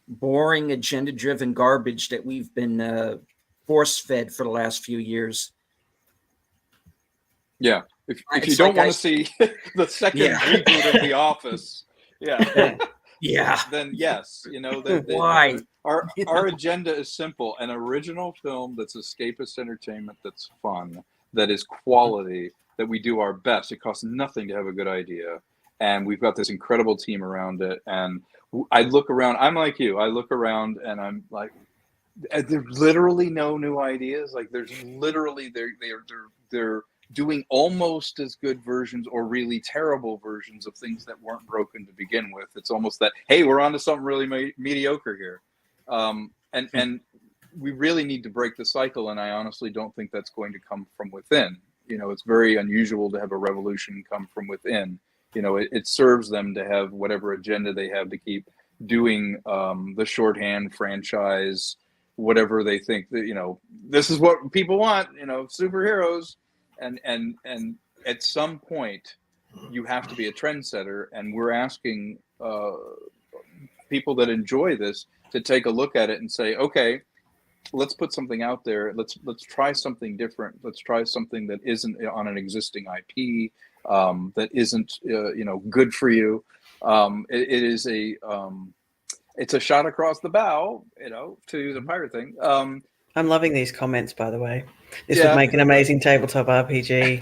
boring agenda-driven garbage that we've been force-fed for the last few years. Yeah, if you don't want to see the second reboot of The Office, then yes, you know, why? Our agenda is simple: an original film that's escapist entertainment, that's fun, that is quality, that we do our best. It costs nothing to have a good idea, and we've got this incredible team around it. And I look around. I'm like you. I look around, and I'm like, there's literally no new ideas. Like there's literally they're doing almost as good versions or really terrible versions of things that weren't broken to begin with. It's almost that, hey, we're onto something really mediocre here. And we really need to break the cycle. And I honestly don't think that's going to come from within. You know, it's very unusual to have a revolution come from within. You know, it serves them to have whatever agenda they have to keep doing the shorthand franchise, whatever they think that, you know, this is what people want, you know, superheroes. And at some point, you have to be a trendsetter, and we're asking people that enjoy this to take a look at it and say, okay, let's put something out there. Let's try something different. Let's try something that isn't on an existing IP, that isn't you know, good for you. It is it's a shot across the bow, you know, to use a pirate thing. I'm loving these comments, by the way. This would make an amazing tabletop RPG.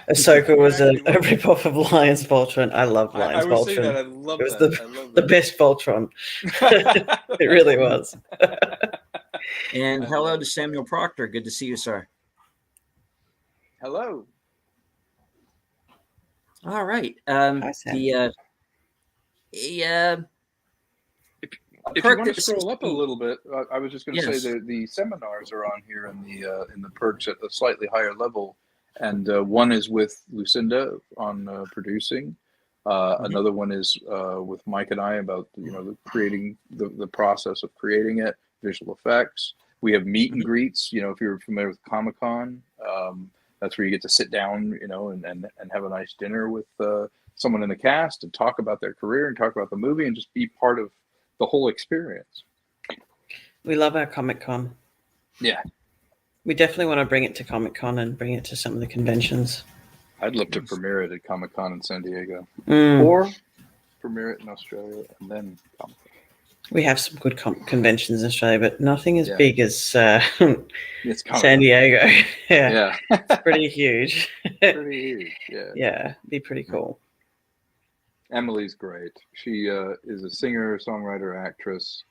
Ahsoka was a rip-off of Lion's Voltron. I love Lion's Voltron. I love it was that. the best Voltron. It really was. And hello to Samuel Proctor. Good to see you, sir. Hello. All right. Yeah. If you want to scroll up a little bit, I was just going to say Yes. that the seminars are on here in the perks at a slightly higher level, and one is with Lucinda on producing. Another one is with Mike and I about creating the process of creating it, visual effects. We have meet and greets. If you're familiar with Comic-Con, that's where you get to sit down, and have a nice dinner with someone in the cast and talk about their career and talk about the movie and just be part of the whole experience. We love our Comic-Con. Yeah. We definitely want to bring it to Comic-Con and bring it to some of the conventions. I'd love to premiere it at Comic-Con in San Diego. Mm. Or premiere it in Australia and then Comic-Con. We have some good conventions in Australia, but nothing as big as San Diego. Yeah. It's pretty huge. Pretty huge, yeah. Yeah, be pretty cool. Emily's great. She is a singer, songwriter, actress.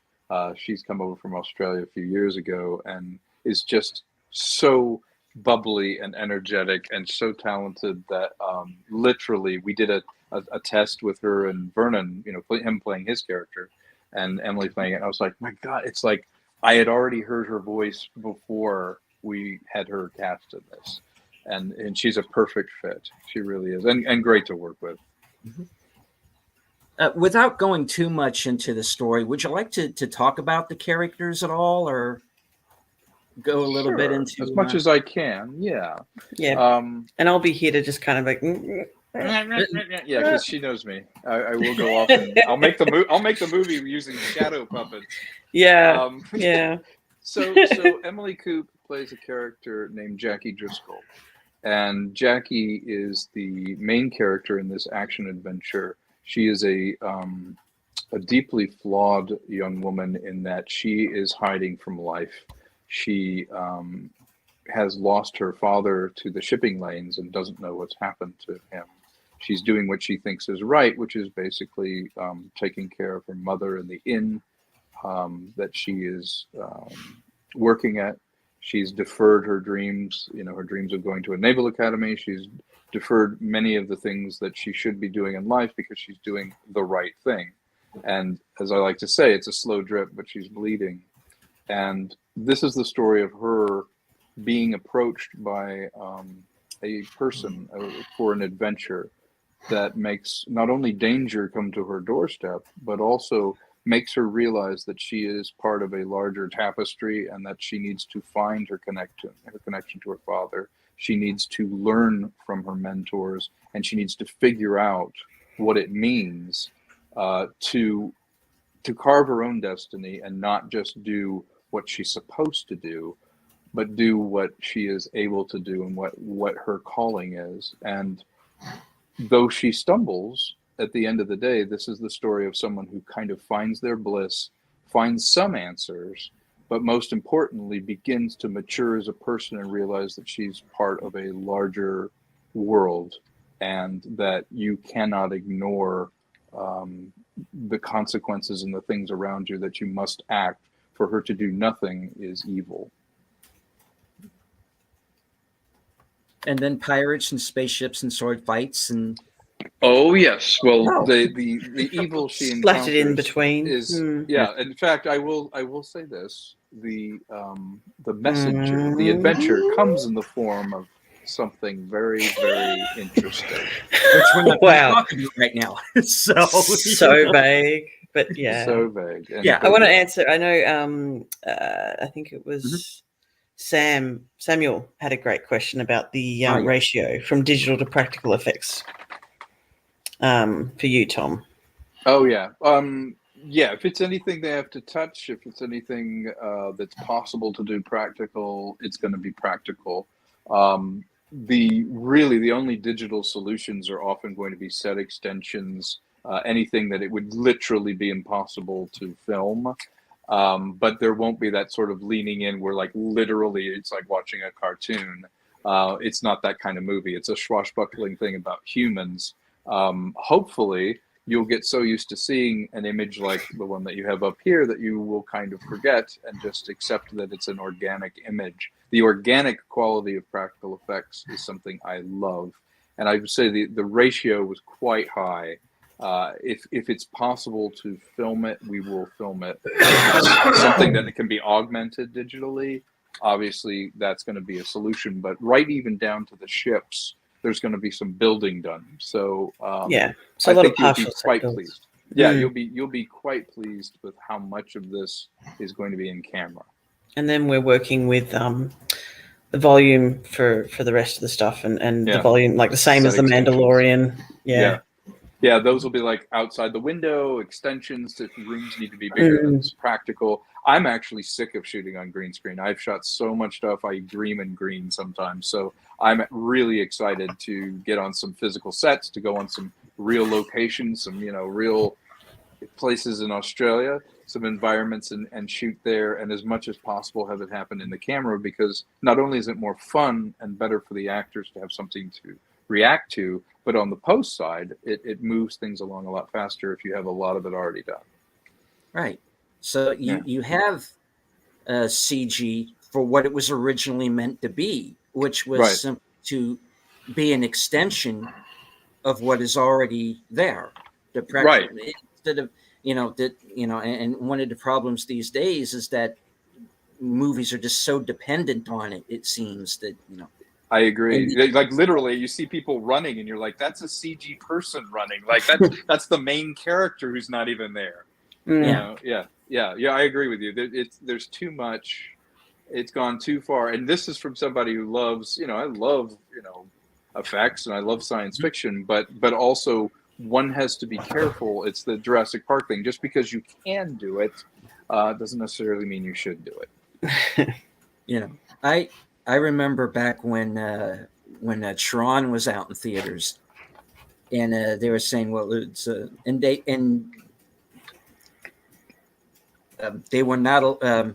She's come over from Australia a few years ago and is just so bubbly and energetic and so talented that literally we did a test with her and Vernon, him playing his character and Emily playing it. And I was like, my God, it's like I had already heard her voice before we had her cast in this. And she's a perfect fit. She really is. And great to work with. Mm-hmm. Without going too much into the story, would you like to talk about the characters at all, or go a little bit into as much as I can? Yeah. And I'll be here to just kind of like. Yeah, because she knows me. I will go off and I'll make the movie using shadow puppets. Yeah. Yeah. So Emily Coop plays a character named Jackie Driscoll, and Jackie is the main character in this action adventure. She is a deeply flawed young woman in that she is hiding from life. She has lost her father to the shipping lanes and doesn't know what's happened to him. She's doing what she thinks is right, which is basically taking care of her mother in the inn that she is working at. She's deferred her dreams, her dreams of going to a naval academy. She's deferred many of the things that she should be doing in life because she's doing the right thing. And as I like to say, it's a slow drip, but she's bleeding. And this is the story of her being approached by a person for an adventure that makes not only danger come to her doorstep, but also makes her realize that she is part of a larger tapestry and that she needs to find her connection to her father. She needs to learn from her mentors, and she needs to figure out what it means to carve her own destiny and not just do what she's supposed to do, but do what she is able to do and what her calling is. And though she stumbles, at the end of the day, this is the story of someone who kind of finds their bliss, finds some answers, but most importantly, begins to mature as a person and realize that she's part of a larger world and that you cannot ignore the consequences and the things around you, that you must act. For her to do nothing is evil. And then pirates and spaceships and sword fights and. Oh yes, well the evil she encounters splattered in between is In fact, I will say this: the message, the adventure comes in the form of something very, very interesting, which we're not talking about right now. so vague, but yeah, so vague. And I want to answer. I know. I think it was Samuel had a great question about the ratio from digital to practical effects. For you, Tom. Oh yeah. If it's anything they have to touch, if it's anything that's possible to do practical, it's going to be practical. The only digital solutions are often going to be set extensions, anything that it would literally be impossible to film. But there won't be that sort of leaning in where like literally it's like watching a cartoon. It's not that kind of movie. It's a swashbuckling thing about humans. Hopefully you'll get so used to seeing an image like the one that you have up here that you will kind of forget and just accept that it's an organic image. The organic quality of practical effects is something I love. And I would say the ratio was quite high If it's possible to film it, we will film it. If it's something that can be augmented digitally, obviously that's going to be a solution. But right even down to the ships, there's going to be some building done. So so a I lot think of you'll be partial set quite builds. pleased. Yeah, you'll be quite pleased with how much of this is going to be in camera. And then we're working with the volume for the rest of the stuff, and the volume, like the same Set as the extensions. Mandalorian. Yeah, those will be like outside the window extensions if rooms need to be bigger than it's practical. I'm actually sick of shooting on green screen. I've shot so much stuff, I dream in green sometimes. So I'm really excited to get on some physical sets, to go on some real locations, some, real places in Australia, some environments, and shoot there, and as much as possible have it happen in the camera, because not only is it more fun and better for the actors to have something to react to, but on the post side, it moves things along a lot faster if you have a lot of it already done. Right. So you have CG for what it was originally meant to be, which was simply to be an extension of what is already there. Instead of and one of the problems these days is that movies are just so dependent on it. It seems that I agree. Like literally, you see people running, and you're like, "That's a CG person running." Like that's the main character who's not even there. Yeah. I agree with you. There's too much. It's gone too far, and this is from somebody who loves. I love effects, and I love science fiction, but also one has to be careful. It's the Jurassic Park thing. Just because you can do it doesn't necessarily mean you should do it. I remember back when Tron was out in theaters, and they were saying, well, it's they were not.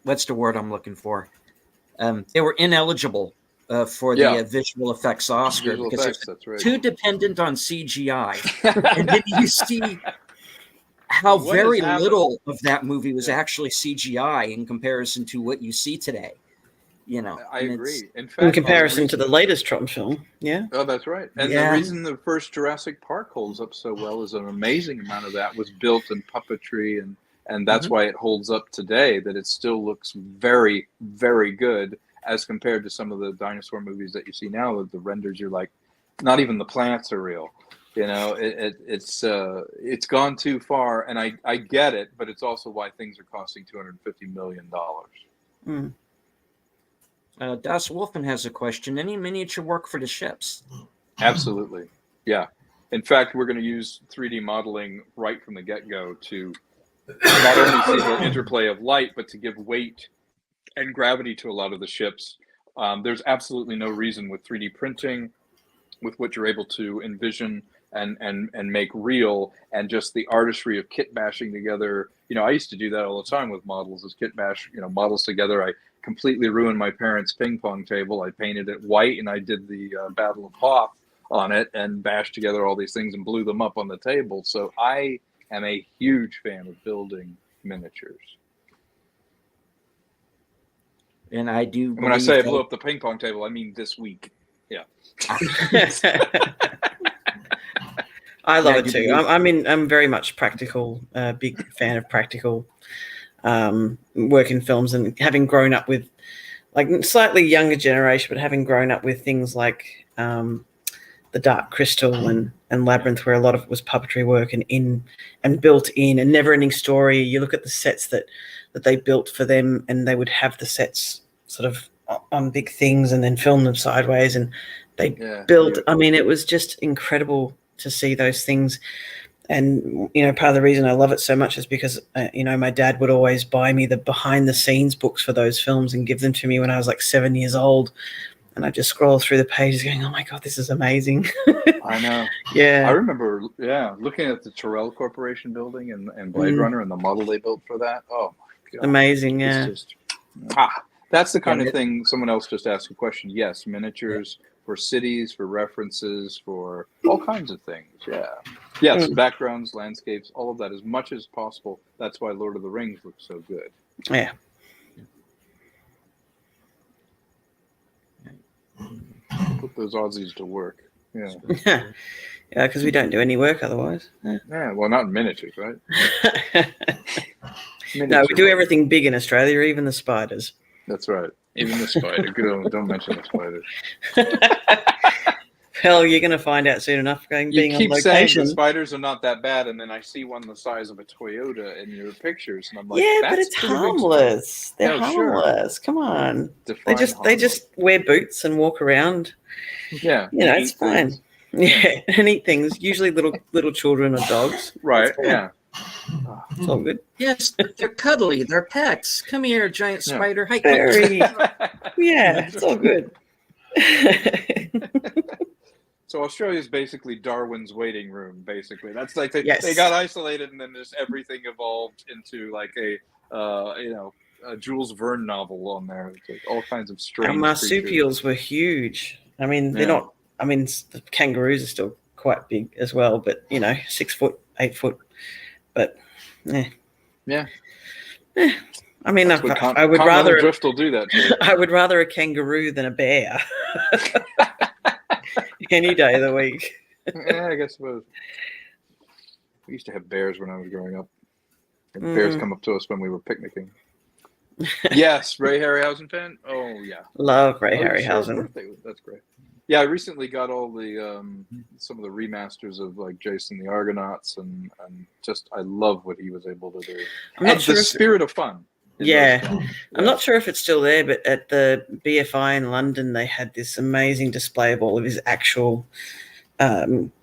What's the word I'm looking for? They were ineligible for the visual effects Oscar because it's too dependent on CGI. And then you see how very little of that movie was actually CGI in comparison to what you see today. I agree. In fact, in comparison to the latest Tron film, Oh, that's right. And the reason the first Jurassic Park holds up so well is an amazing amount of that was built in puppetry, and that's why it holds up today. That it still looks very, very good as compared to some of the dinosaur movies that you see now. The renders, you're like, not even the plants are real. It's gone too far, and I get it, but it's also why things are costing $250 million. Das Wolfen has a question. Any miniature work for the ships? Absolutely. Yeah. In fact, we're going to use 3D modeling right from the get-go to not only see the interplay of light, but to give weight and gravity to a lot of the ships. There's absolutely no reason with 3D printing, with what you're able to envision and make real, and just the artistry of kit bashing together. I used to do that all the time with models, is kit bash, models together. I completely ruined my parents' ping pong table. I painted it white, and I did the Battle of Hoth on it and bashed together all these things and blew them up on the table. So I am a huge fan of building miniatures. And I do. And when I say I blew up the ping pong table, I mean this week. Yeah. I love it too. I'm very much practical, big fan of practical work in films, and having grown up with like slightly younger generation, but having grown up with things like the Dark Crystal and Labyrinth, where a lot of it was puppetry work and built in, and Never Ending Story. You look at the sets that they built for them, and they would have the sets sort of on big things and then film them sideways, and they built. I mean, it was just incredible to see those things. And, part of the reason I love it so much is because, my dad would always buy me the behind the scenes books for those films and give them to me when I was like 7 years old. And I just scroll through the pages going, oh my God, this is amazing. I know. Yeah. I remember, looking at the Tyrrell Corporation building and Blade Runner and the model they built for that. Oh my God. Amazing. Yeah. It's just, that's the kind of thing. Someone else just asked a question. Yes. Miniatures for cities, for references, for all kinds of things. Yeah. Yes. Backgrounds, landscapes, all of that as much as possible. That's why Lord of the Rings looks so good. Yeah. Put those Aussies to work. Yeah. Yeah, because we don't do any work otherwise. Yeah. Yeah. Well, not in miniatures, right? No, we Miniature do work. everything big in Australia, even the spiders. That's right. Even the spider. Good old, don't mention the spiders. Hell, you're going to find out soon enough You being on keep saying location. the spiders are not that bad, and then I see one the size of a Toyota in your pictures, and I'm like, Yeah, that's but it's pretty big spider. harmless. They're Yeah, sure. harmless. Come on. Define They harmless. just wear boots and walk around. Yeah. You know, and it's eat fine. things. Yeah, and eat things. Usually little children or dogs. Right. It's fine. Yeah. It's all good. Yes, they're cuddly. They're pets. Come here, giant Yeah. spider. Hi, Very. Yeah, it's all good. So Australia is basically Darwin's waiting room. Basically, that's like they Yes. got isolated, and then just everything evolved into like a a Jules Verne novel on there. It's like all kinds of Our strange creatures. marsupials were huge. I mean, they're Yeah. not. I mean, the kangaroos are still quite big as well, but 6 foot, 8 foot. But Yeah. I mean, That's what I would continental rather drift will do that to you. I would rather a kangaroo than a bear. Any day of the week. Yeah, I guess suppose. We used to have bears when I was growing up. And bears come up to us when we were picnicking. Yes, Ray Harryhausen fan. Oh yeah, Love Ray Sure, Harryhausen. birthday. That's great. Yeah, I recently got all the some of the remasters of like Jason the Argonauts, and just I love what he was able to do. I'm not And sure the if- spirit of fun. in Yeah. those films. I'm not sure if it's still there, but at the BFI in London, they had this amazing display of all of his actual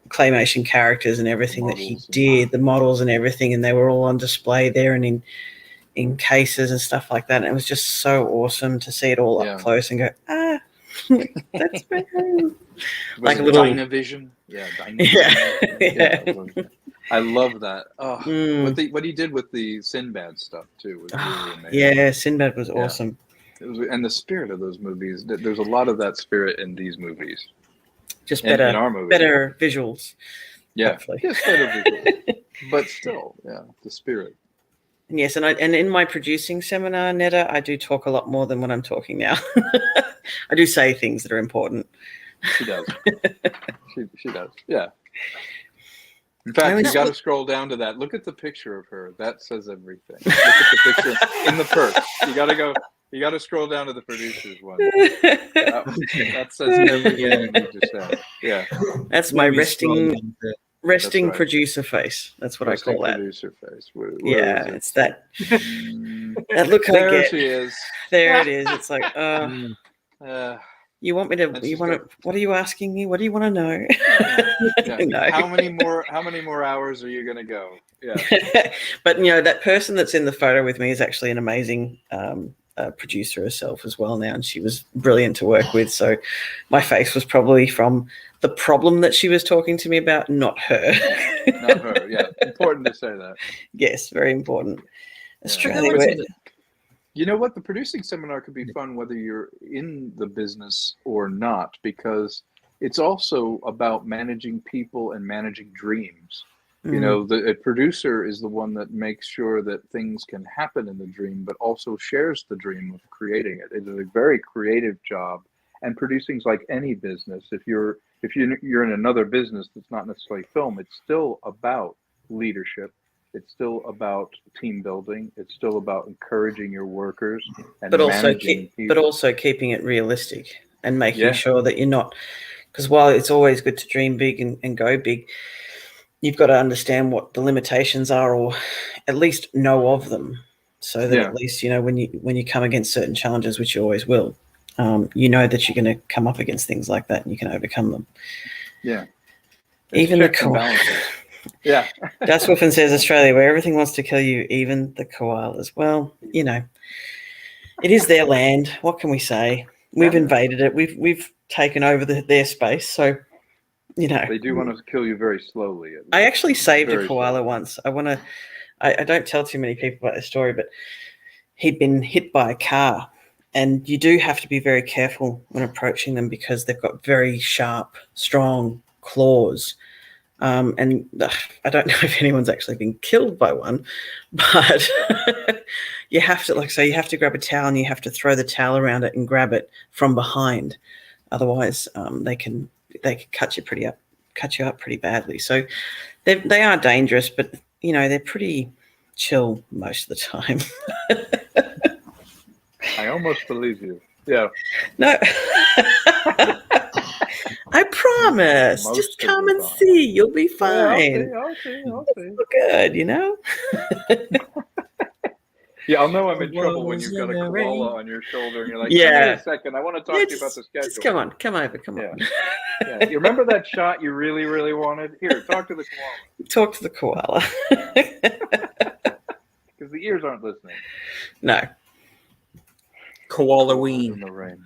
claymation characters and everything that he Models and- did, the models and everything, and they were all on display there and in cases and stuff like that. And it was just so awesome to see it all Yeah. up close and go, that's my home. Was Like it a little- Dynavision. Yeah, Dynavision. Yeah. it was. I love that. Oh, Mm. what he did with the Sinbad stuff too was really amazing. Yeah, Sinbad was Yeah. awesome. It was, and the spirit of those movies. There's a lot of that spirit in these movies. Just In our movies. better visuals. Yeah, hopefully. just better visuals. But still, yeah, the spirit. Yes, and in my producing seminar, Netta, I do talk a lot more than what I'm talking now. I do say things that are important. She does. she does. Yeah. In fact, you got to scroll down to that. Look at the picture of her. That says everything. Look at the picture in the perch. You got to go. You got to scroll down to the producers one. That says everything you just said. Yeah. That's my Maybe resting That's right. producer face. That's what Resting I call that. producer face. Where Yeah, is it? it's that. That look I There get. she is. There it is. It's like, you want me to? And You she's want to? got- What are you asking me? What do you want to know? Yeah. No. How many more hours are you gonna go? Yeah. But that person that's in the photo with me is actually an amazing producer herself as well now, and she was brilliant to work with. So my face was probably from the problem that she was talking to me about, not her. Not her. Yeah. Important to say that. Yes, very important. Yeah. Australia. But where- you know what? The producing seminar could be fun whether you're in the business or not, because it's also about managing people and managing dreams. You know, a producer is the one that makes sure that things can happen in the dream, but also shares the dream of creating it. It is a very creative job, and producing is like any business. If you're in another business that's not necessarily film, it's still about leadership. It's still about team building. It's still about encouraging your workers and but also managing people. keeping it realistic and making sure that you're not, because while it's always good to dream big and go big, you've got to understand what the limitations are, or at least know of them, so that at least when you come against certain challenges, which you always will, you know that you're going to come up against things like that and you can overcome them. Yeah. Even the checks and balances. Yeah. Das Wolfen says Australia, where everything wants to kill you, even the koalas. Well, it is their land. What can we say? We've invaded it. We've taken over their space. So, They do want to kill you very slowly. I actually saved a Very koala slowly. once. I don't tell too many people about this story, but he'd been hit by a car, and you do have to be very careful when approaching them because they've got very sharp, strong claws. And I don't know if anyone's actually been killed by one, but you have to, you have to grab a towel and you have to throw the towel around it and grab it from behind. Otherwise, they can they could cut you up pretty badly. So they are dangerous, but they're pretty chill most of the time. I almost believe you. Yeah. No. I promise. Most Just of come the and time. see. You'll be Yeah, fine. I'll see. Look good, Yeah, I'll know I'm in trouble when you've got a koala on your shoulder and you're like, give me Yeah. a second. I want to talk to you about the schedule. Just come on. Come over. Come on. Yeah. You remember that shot you really, really wanted? Here, talk to the koala. Talk to the koala. Because the ears aren't listening. No. Koalaween. In the rain.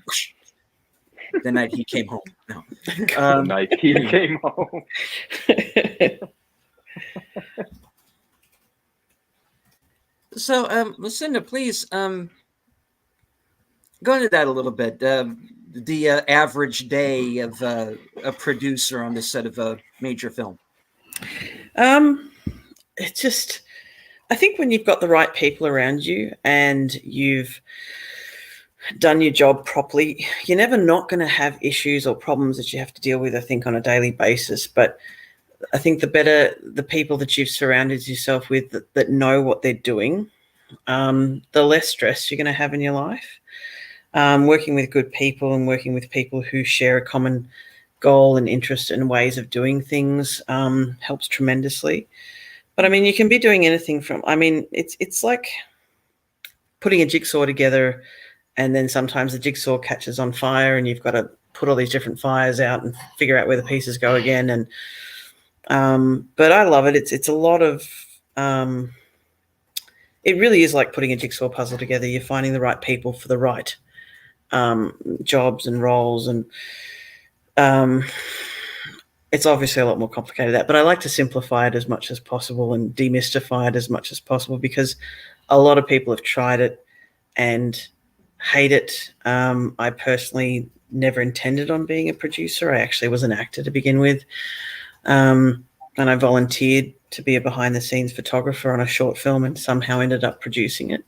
The night he came home. No. The night he came home. So, Lucinda, please go into that a little bit. The average day of a producer on the set of a major film. It's just, I think when you've got the right people around you and you've done your job properly, you're never not going to have issues or problems that you have to deal with, I think, on a daily basis. But I think the better the people that you've surrounded yourself with that know what they're doing, the less stress you're going to have in your life. Working with good people and working with people who share a common goal and interest and ways of doing things helps tremendously. But I mean, you can be doing anything from, it's like putting a jigsaw together, and then sometimes the jigsaw catches on fire and you've got to put all these different fires out and figure out where the pieces go again. And but I love it. It's a lot of it really is like putting a jigsaw puzzle together. You're finding the right people for the right jobs and roles, and it's obviously a lot more complicated than that, but I like to simplify it as much as possible and demystify it as much as possible, because a lot of people have tried it and hate it. I personally never intended on being a producer. I actually was an actor to begin with. And I volunteered to be a behind-the-scenes photographer on a short film and somehow ended up producing it.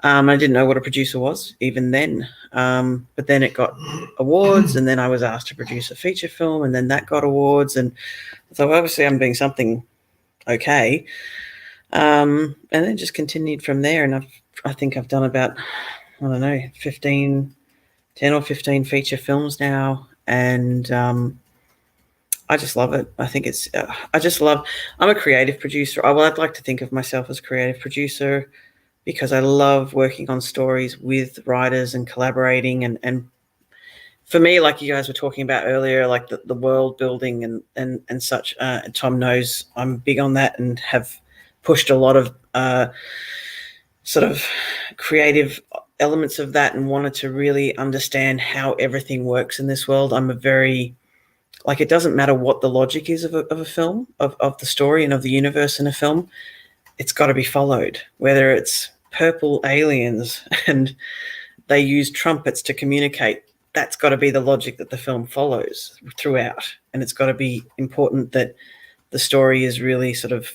I didn't know what a producer was even then, but then it got awards, and then I was asked to produce a feature film, and then that got awards, and so obviously I'm doing something okay, and then just continued from there. And I think I've done about, I don't know, 10 or 15 feature films now, and I just love it. I think it's, I'm a creative producer. I'd like to think of myself as a creative producer, because I love working on stories with writers and collaborating. And for me, like you guys were talking about earlier, like the world building and such, Tom knows I'm big on that and have pushed a lot of sort of creative elements of that and wanted to really understand how everything works in this world. I'm a very, like, it doesn't matter what the logic is of a film, of the story and of the universe in a film. It's got to be followed, whether it's purple aliens and they use trumpets to communicate. That's got to be the logic that the film follows throughout. And it's got to be important that the story is really sort of,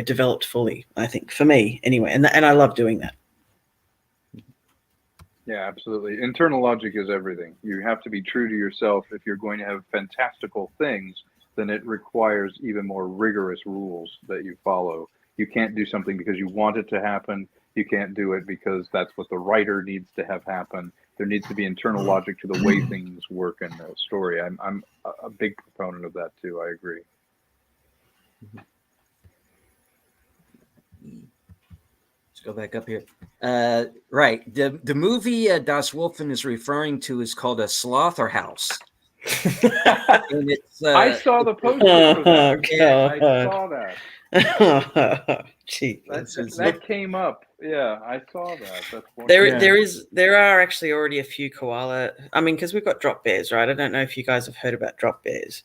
developed fully, I think, for me anyway. And I love doing that. Yeah, absolutely. Internal logic is everything. You have to be true to yourself. If you're going to have fantastical things, then it requires even more rigorous rules that you follow. You can't do something because you want it to happen. You can't do it because that's what the writer needs to have happen. There needs to be internal logic to the way things work in the story. I'm a big proponent of that too. I agree. Let's go back up here. Right. The movie Das Wolfen is referring to is called a Slaughterhouse. And it's, I saw the poster for that. God. I saw that. Gee, that came up. Yeah, I saw that. That's there are actually already a few koala. I mean, because we've got drop bears, right? I don't know if you guys have heard about drop bears,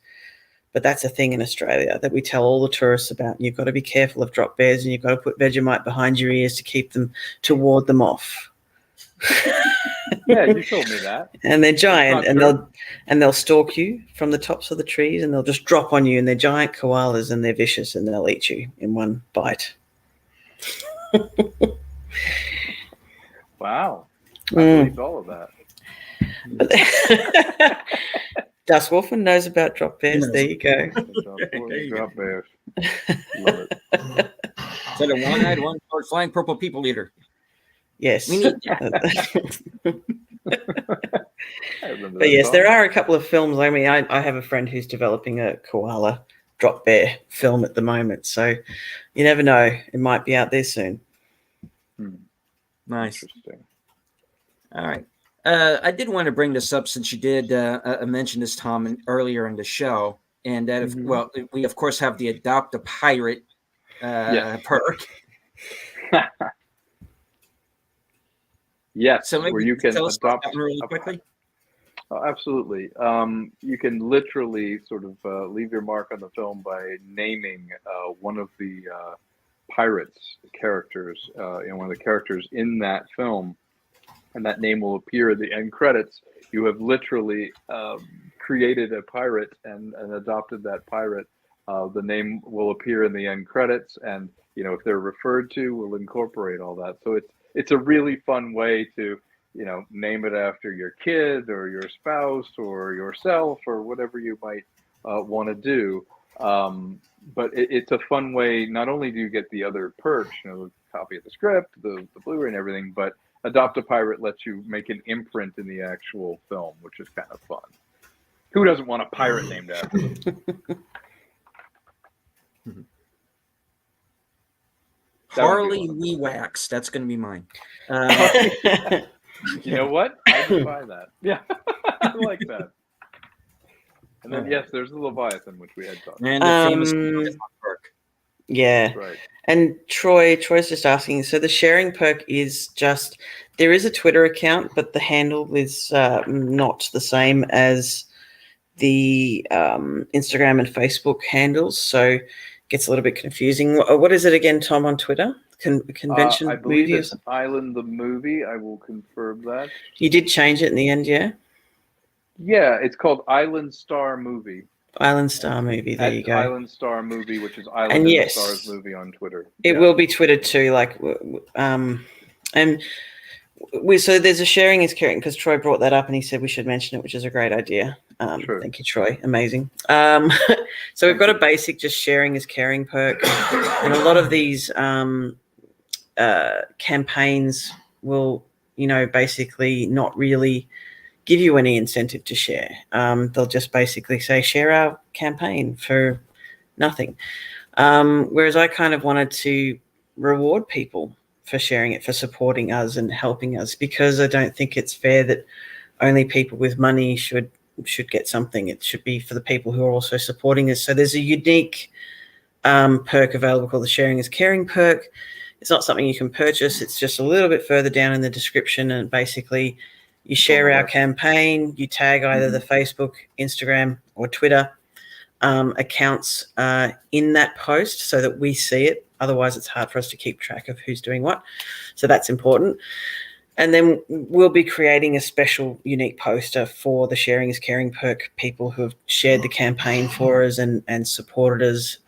but that's a thing in Australia that we tell all the tourists about. You've got to be careful of drop bears, and you've got to put Vegemite behind your ears to ward them off. Yeah, you told me that. And they're giant, and they'll stalk you from the tops of the trees, and they'll just drop on you. And they're giant koalas, and they're vicious, and they'll eat you in one bite. Wow, I believed all of that. Dust Wolfman knows about drop bears. knows. There you go. Drop bears. Love it. Is that a one-eyed, one-colored, flying purple people eater? Yes. We need But yes, there are a couple of films. I mean, I have a friend who's developing a koala drop bear film at the moment. So you never know. It might be out there soon. Nice. Interesting. All right. I did want to bring this up since you did mention this, Tom, earlier in the show. And that, well, we, of course, have the Adopt a Pirate perk. Yes, So maybe where you can tell us about adopt that really quickly. Oh, absolutely. You can literally sort of leave your mark on the film by naming one of the pirates characters, one of the characters in that film, and that name will appear at the end credits. You have literally created a pirate and adopted that pirate. The name will appear in the end credits, and if they're referred to, we'll incorporate all that. So it's a really fun way to name it after your kid or your spouse or yourself or whatever you might want to do. But it's a fun way. Not only do you get the other perks, the copy of the script, the Blu-ray and everything, but Adopt a Pirate lets you make an imprint in the actual film, which is kind of fun. Who doesn't want a pirate named after them? Harley Wee Wax. That's going to be mine. You know what? I can buy that. Yeah, I like that. And then yes, there's the Leviathan, which we had talked about. And the famous perk. Yeah. Right. And Troy's just asking, so the sharing perk is just, there is a Twitter account, but the handle is not the same as the Instagram and Facebook handles. So it gets a little bit confusing. What is it again, Tom, on Twitter? Convention I believe movie? it's Island the Movie. I will confirm that. You did change it in the end, yeah? Yeah, it's called Island Star Movie. Island Star Movie, there you go. Island Star Movie, which is Island and the Stars Movie on Twitter. It will be twittered too, and so there's a sharing is caring, because Troy brought that up and he said we should mention it, which is a great idea. Sure. Thank you, Troy. Amazing. So we've got a basic just sharing is caring perk, and a lot of these campaigns will, basically not really give you any incentive to share. They'll just basically say, share our campaign for nothing. Whereas I kind of wanted to reward people for sharing it, for supporting us and helping us, because I don't think it's fair that only people with money should get something. It should be for the people who are also supporting us. So there's a unique perk available called the Sharing is Caring perk. It's not something you can purchase. It's just a little bit further down in the description, and basically you share our campaign, you tag either the Facebook, Instagram, or Twitter accounts in that post so that we see it. Otherwise, it's hard for us to keep track of who's doing what. So that's important. And then we'll be creating a special unique poster for the Sharing is Caring perk, people who have shared the campaign for us and supported us,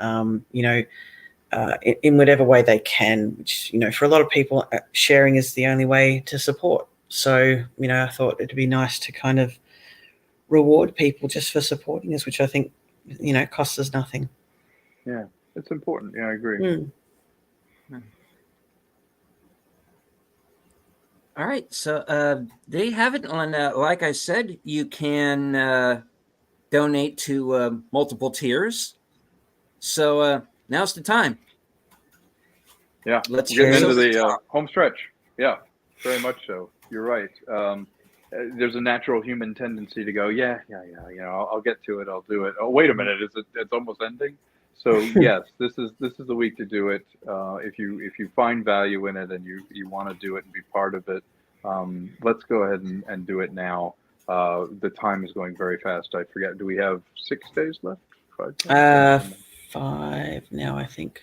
in whatever way they can, which, for a lot of people, sharing is the only way to support. So, I thought it'd be nice to kind of reward people just for supporting us, which I think, costs us nothing. Yeah, it's important. Yeah, I agree. All right. So they have it on, like I said, you can donate to multiple tiers. So now's the time. Yeah, let's get into the home stretch. Yeah, very much so. You're right. There's a natural human tendency to go, yeah. I'll get to it. I'll do it. Oh, wait a minute, it's almost ending. So yes, this is the week to do it. If you find value in it and you want to do it and be part of it, let's go ahead and do it now. The time is going very fast. I forget. Do we have 6 days left? 5 days? 5 now, I think.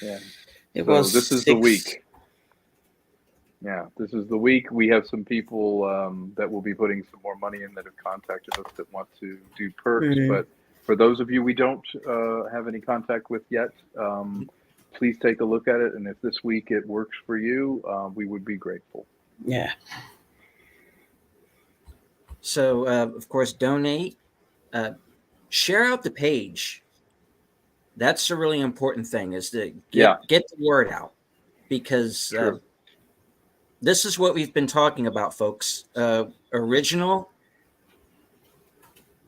Yeah. This is 6. the week. Yeah, this is the week. We have some people that will be putting some more money in that have contacted us that want to do perks. But for those of you we don't have any contact with yet, please take a look at it. And if this week it works for you, we would be grateful. Yeah. So, of course, donate share out the page. That's a really important thing, is to Yeah. get the word out, because True. this is what we've been talking about, folks. Original,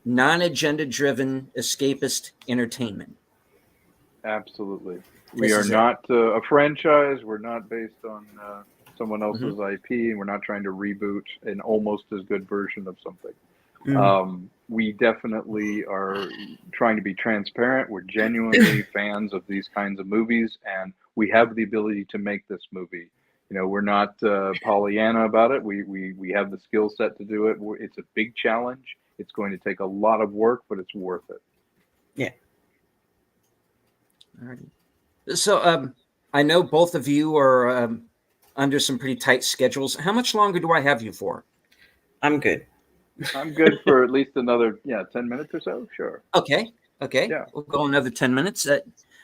non-agenda driven, escapist entertainment. Absolutely. We This are is it. not a franchise. We're not based on someone else's Mm-hmm. IP, and we're not trying to reboot an almost as good version of something. We definitely are trying to be transparent. We're genuinely fans of these kinds of movies, and we have the ability to make this movie. You know, we're not Pollyanna about it. We have the skill set to do it. It's a big challenge. It's going to take a lot of work, but it's worth it. Yeah. All right. So I know both of you are under some pretty tight schedules. How much longer do I have you for? I'm good. I'm good for at least another 10 minutes or so. Sure. Okay. Yeah. We'll go another 10 minutes.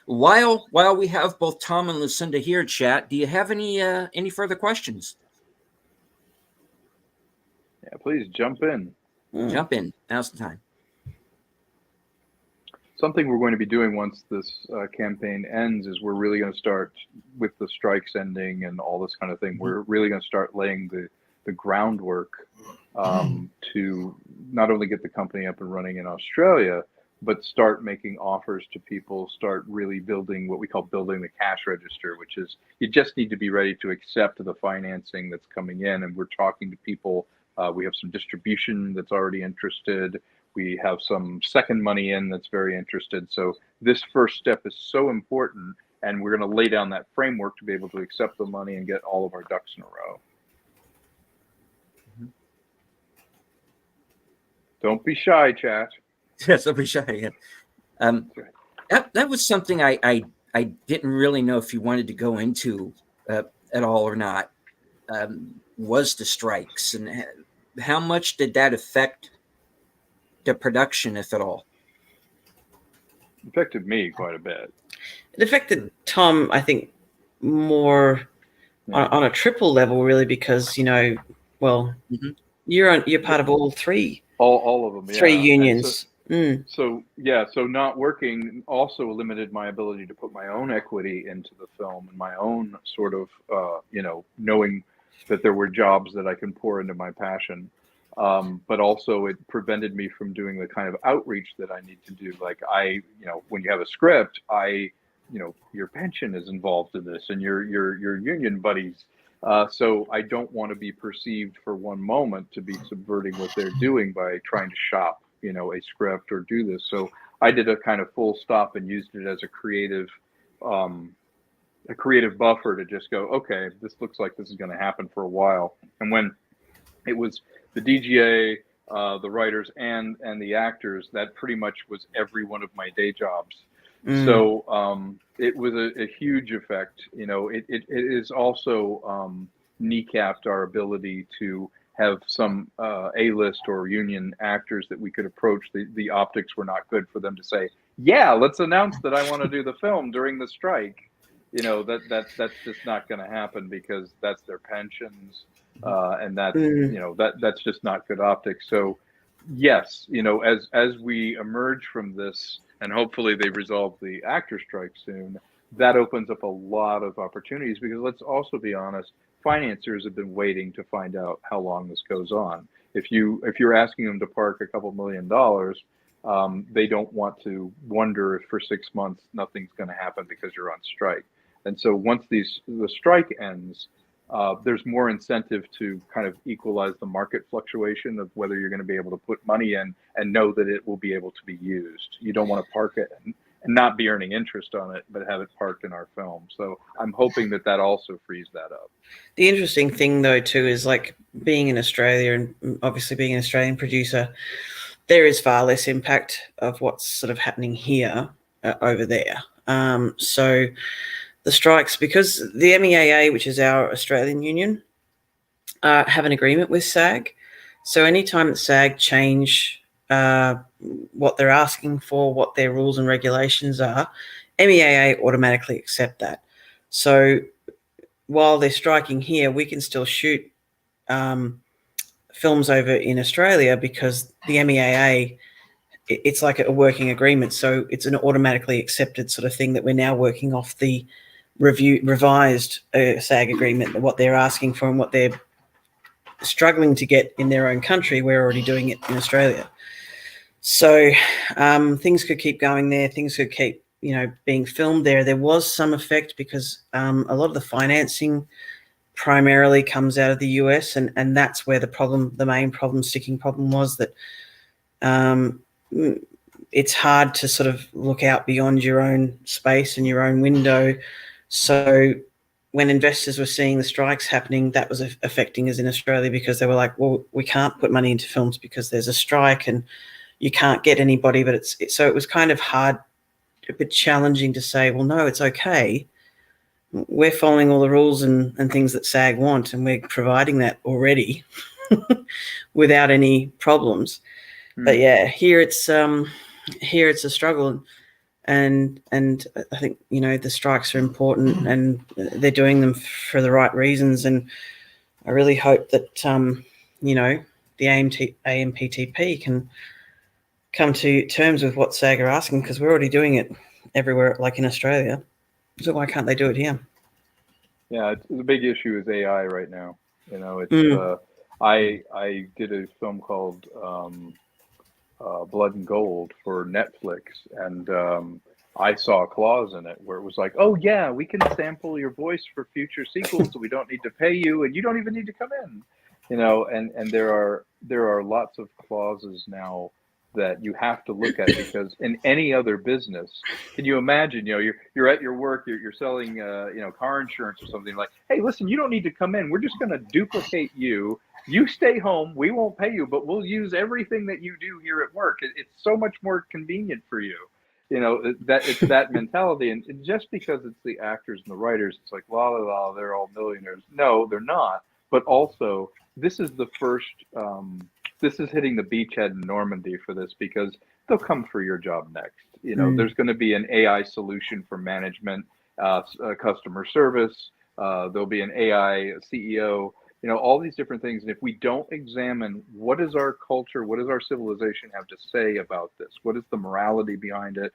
While we have both Tom and Lucinda here, chat, do you have any further questions? Yeah, please jump in. Jump in. Now's the time. Something we're going to be doing once this campaign ends is we're really going to start with the strikes ending and all this kind of thing. We're really going to start laying the groundwork to not only get the company up and running in Australia, but start making offers to people, start really building what we call building the cash register, which is you just need to be ready to accept the financing that's coming in. And we're talking to people. We have some distribution that's already interested. We have some second money in that's very interested. So this first step is so important, and we're going to lay down that framework to be able to accept the money and get all of our ducks in a row. Don't be shy, chat. Yes, don't be shy. That was something I didn't really know if you wanted to go into at all or not. Was the strikes, and how much did that affect the production, if at all? It affected me quite a bit. It affected Tom, I think, more on a triple level, really, because you're part of all three. All of them, yeah. Three unions. So not working also limited my ability to put my own equity into the film and my own sort of, knowing that there were jobs that I can pour into my passion. But also it prevented me from doing the kind of outreach that I need to do. Like when you have a script, your pension is involved in this and your union buddies. So I don't want to be perceived for one moment to be subverting what they're doing by trying to shop, a script or do this. So I did a kind of full stop and used it as a creative buffer to just go, okay, this looks like this is going to happen for a while. And when it was the DGA, the writers and the actors, that pretty much was every one of my day jobs. So it was a huge effect. It is also kneecapped our ability to have some A-list or union actors that we could approach. The optics were not good for them to say, yeah, let's announce that I want to do the film during the strike. That's just not going to happen because that's their pensions. And that's just not good optics. So yes, as we emerge from this, and hopefully they resolve the actor strike soon, that opens up a lot of opportunities, because let's also be honest, financiers have been waiting to find out how long this goes on. If you're asking them to park a couple $1 million, they don't want to wonder if for 6 months nothing's going to happen because you're on strike. And so once the strike ends, there's more incentive to kind of equalize the market fluctuation of whether you're going to be able to put money in and know that it will be able to be used. You don't want to park it and not be earning interest on it, but have it parked in our film. So I'm hoping that also frees that up. The interesting thing, though, too, is like being in Australia and obviously being an Australian producer, there is far less impact of what's sort of happening here over there. So the strikes, because the MEAA, which is our Australian union, have an agreement with SAG. So anytime that SAG change what they're asking for, what their rules and regulations are, MEAA automatically accept that. So while they're striking here, we can still shoot films over in Australia because the MEAA it's like a working agreement. So it's an automatically accepted sort of thing that we're now working off the revised SAG agreement, what they're asking for and what they're struggling to get in their own country. We're already doing it in Australia. So things could keep going there. Things could keep, being filmed there. There was some effect because a lot of the financing primarily comes out of the US, and that's where the main problem, sticking problem was that it's hard to sort of look out beyond your own space and your own window. So when investors were seeing the strikes happening, that was affecting us in Australia because they were like, well, we can't put money into films because there's a strike and you can't get anybody. But so it was kind of hard, a bit challenging to say, well, no, it's okay. We're following all the rules and things that SAG want, and we're providing that already without any problems. But yeah, here it's a struggle, and I think the strikes are important, and they're doing them for the right reasons. And I really hope that the AMPTP can come to terms with what SAG are asking, because we're already doing it everywhere, like in Australia. So why can't they do it here? Yeah, the big issue is AI right now. It's I did a film called Blood and Gold for Netflix, and I saw a clause in it where it was like, oh yeah, we can sample your voice for future sequels, so we don't need to pay you, and you don't even need to come in. And there are lots of clauses now that you have to look at, because in any other business, can you imagine, you're at your work, you're selling car insurance or something, like, hey, listen, you don't need to come in, we're just going to duplicate you stay home, we won't pay you, but we'll use everything that you do here at work. It's so much more convenient for you. That it's that mentality. And just because it's the actors and the writers, it's like, la la la, they're all millionaires. No, they're not. But also, this is the first this is hitting the beachhead in Normandy for this, because they'll come for your job next. There's going to be an AI solution for management, customer service. There'll be an AI CEO, all these different things. And if we don't examine what is our culture, what does our civilization have to say about this? What is the morality behind it?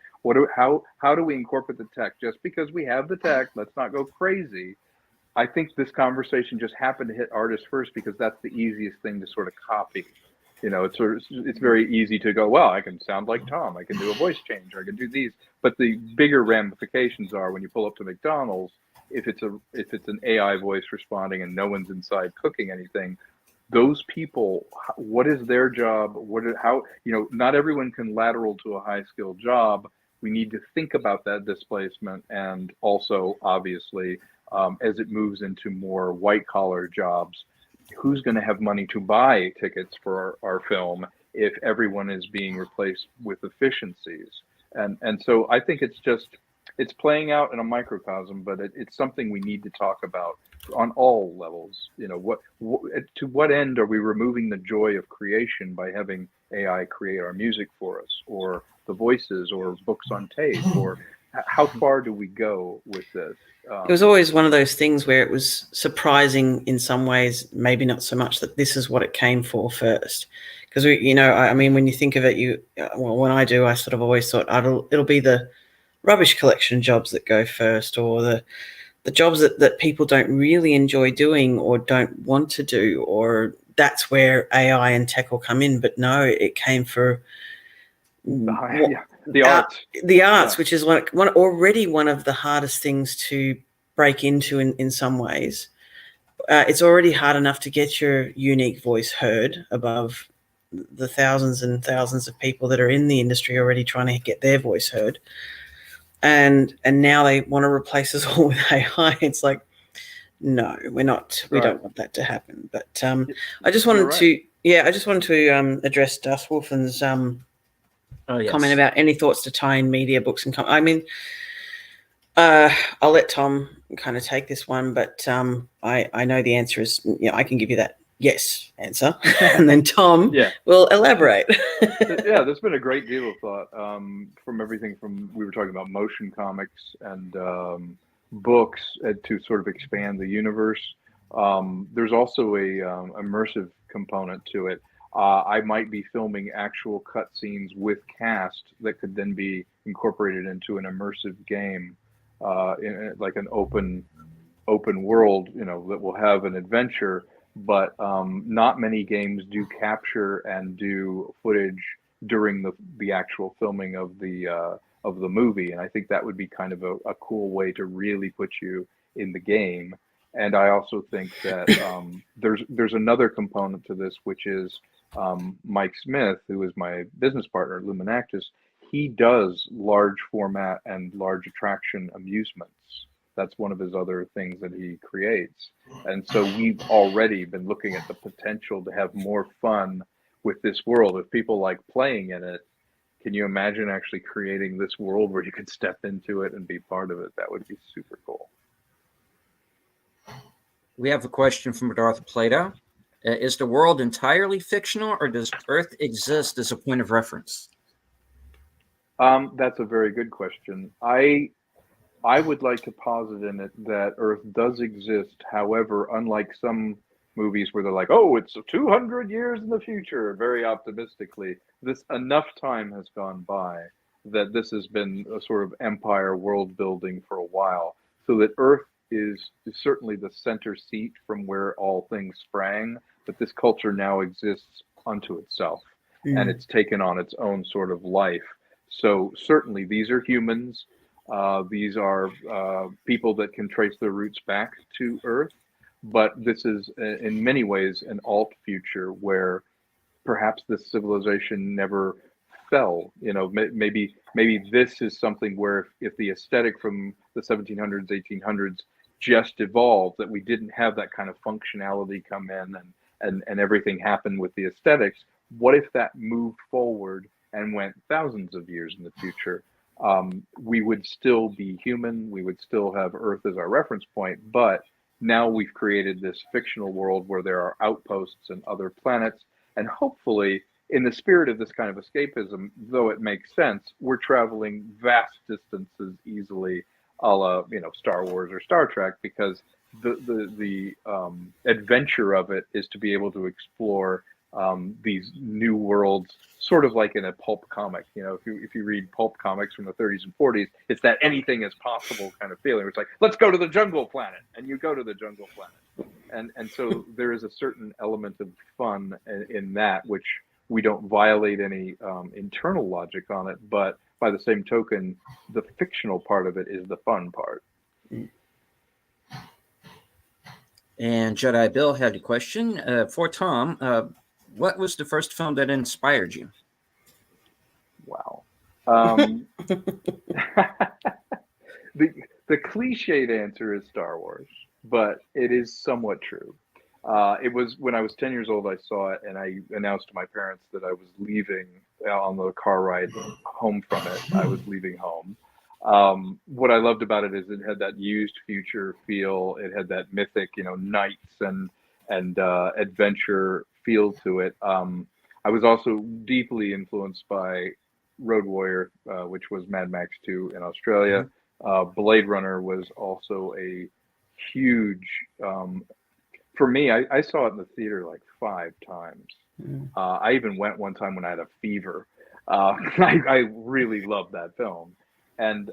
How do we incorporate the tech? Just because we have the tech, let's not go crazy. I think this conversation just happened to hit artists first because that's the easiest thing to sort of copy. It's very easy to go, well, I can sound like Tom, I can do a voice change, or I can do these. But the bigger ramifications are when you pull up to McDonald's, if it's an AI voice responding and no one's inside cooking anything, those people, what is their job? Not everyone can lateral to a high skilled job. We need to think about that displacement, and also obviously as it moves into more white collar jobs, who's going to have money to buy tickets for our film if everyone is being replaced with efficiencies? And so I think it's playing out in a microcosm, but it's something we need to talk about on all levels. To what end are we removing the joy of creation by having AI create our music for us, or the voices, or books on tape, or how far do we go with this? It was always one of those things where it was surprising in some ways, maybe not so much, that this is what it came for first. Because when you think of it, when I do, I sort of always thought it'll be the rubbish collection jobs that go first, or the jobs that people don't really enjoy doing or don't want to do, or that's where AI and tech will come in. But no, it came for the arts. The arts, which is already one of the hardest things to break into in some ways. It's already hard enough to get your unique voice heard above the thousands and thousands of people that are in the industry already trying to get their voice heard. And now they want to replace us all with AI. It's like, no, we're not. We don't want that to happen. But I just wanted to address Das Wolfen's comment about any thoughts to tie in media, books, and I'll let Tom kind of take this one, but I know the answer is, I can give you that yes answer, and then Tom will elaborate. Yeah, there's been a great deal of thought from everything from, we were talking about motion comics and books to sort of expand the universe. There's also a immersive component to it. I might be filming actual cutscenes with cast that could then be incorporated into an immersive game, like an open world, that will have an adventure. But not many games do capture and do footage during the actual filming of the movie, and I think that would be kind of a cool way to really put you in the game. And I also think that there's another component to this, which is Mike Smith, who is my business partner at Luminactus. He does large format and large attraction amusements. That's one of his other things that he creates. And so we've already been looking at the potential to have more fun with this world. If people like playing in it, can you imagine actually creating this world where you could step into it and be part of it? That would be super cool. We have a question from Darth Plato. Is the world entirely fictional, or does Earth exist as a point of reference? That's a very good question. I would like to posit in it that Earth does exist. However, unlike some movies where they're like, oh, it's 200 years in the future, very optimistically, enough time has gone by that this has been a sort of empire world building for a while, so that Earth is certainly the center seat from where all things sprang, but this culture now exists unto itself, and it's taken on its own sort of life. So certainly these are humans. These are people that can trace their roots back to Earth, but this is in many ways an alt future where perhaps this civilization never fell. Maybe this is something where if the aesthetic from the 1700s, 1800s just evolved, that we didn't have that kind of functionality come in and everything happened with the aesthetics. What if that moved forward and went thousands of years in the future? We would still be human. We would still have Earth as our reference point, but now we've created this fictional world where there are outposts and other planets. And hopefully, in the spirit of this kind of escapism, though it makes sense, we're traveling vast distances easily, a la Star Wars or Star Trek, because the adventure of it is to be able to explore these new worlds, sort of like in a pulp comic. If you read pulp comics from the 30s and 40s, it's that anything is possible kind of feeling. It's like, let's go to the jungle planet, and you go to the jungle planet, and so there is a certain element of fun in that, which we don't violate any internal logic on it, but by the same token, the fictional part of it is the fun part. And Jedi Bill had a question for Tom. What was the first film that inspired you? Wow. The cliched answer is Star Wars, but it is somewhat true. It was when I was 10 years old, I saw it, and I announced to my parents that I was leaving on the car ride home from it. I was leaving home. What I loved about it is it had that used future feel. It had that mythic, knights and adventure feel to it. I was also deeply influenced by Road Warrior, which was Mad Max 2 in Australia. Blade Runner was also a huge, for me, I saw it in the theater like 5 times. I even went one time when I had a fever. I really loved that film. And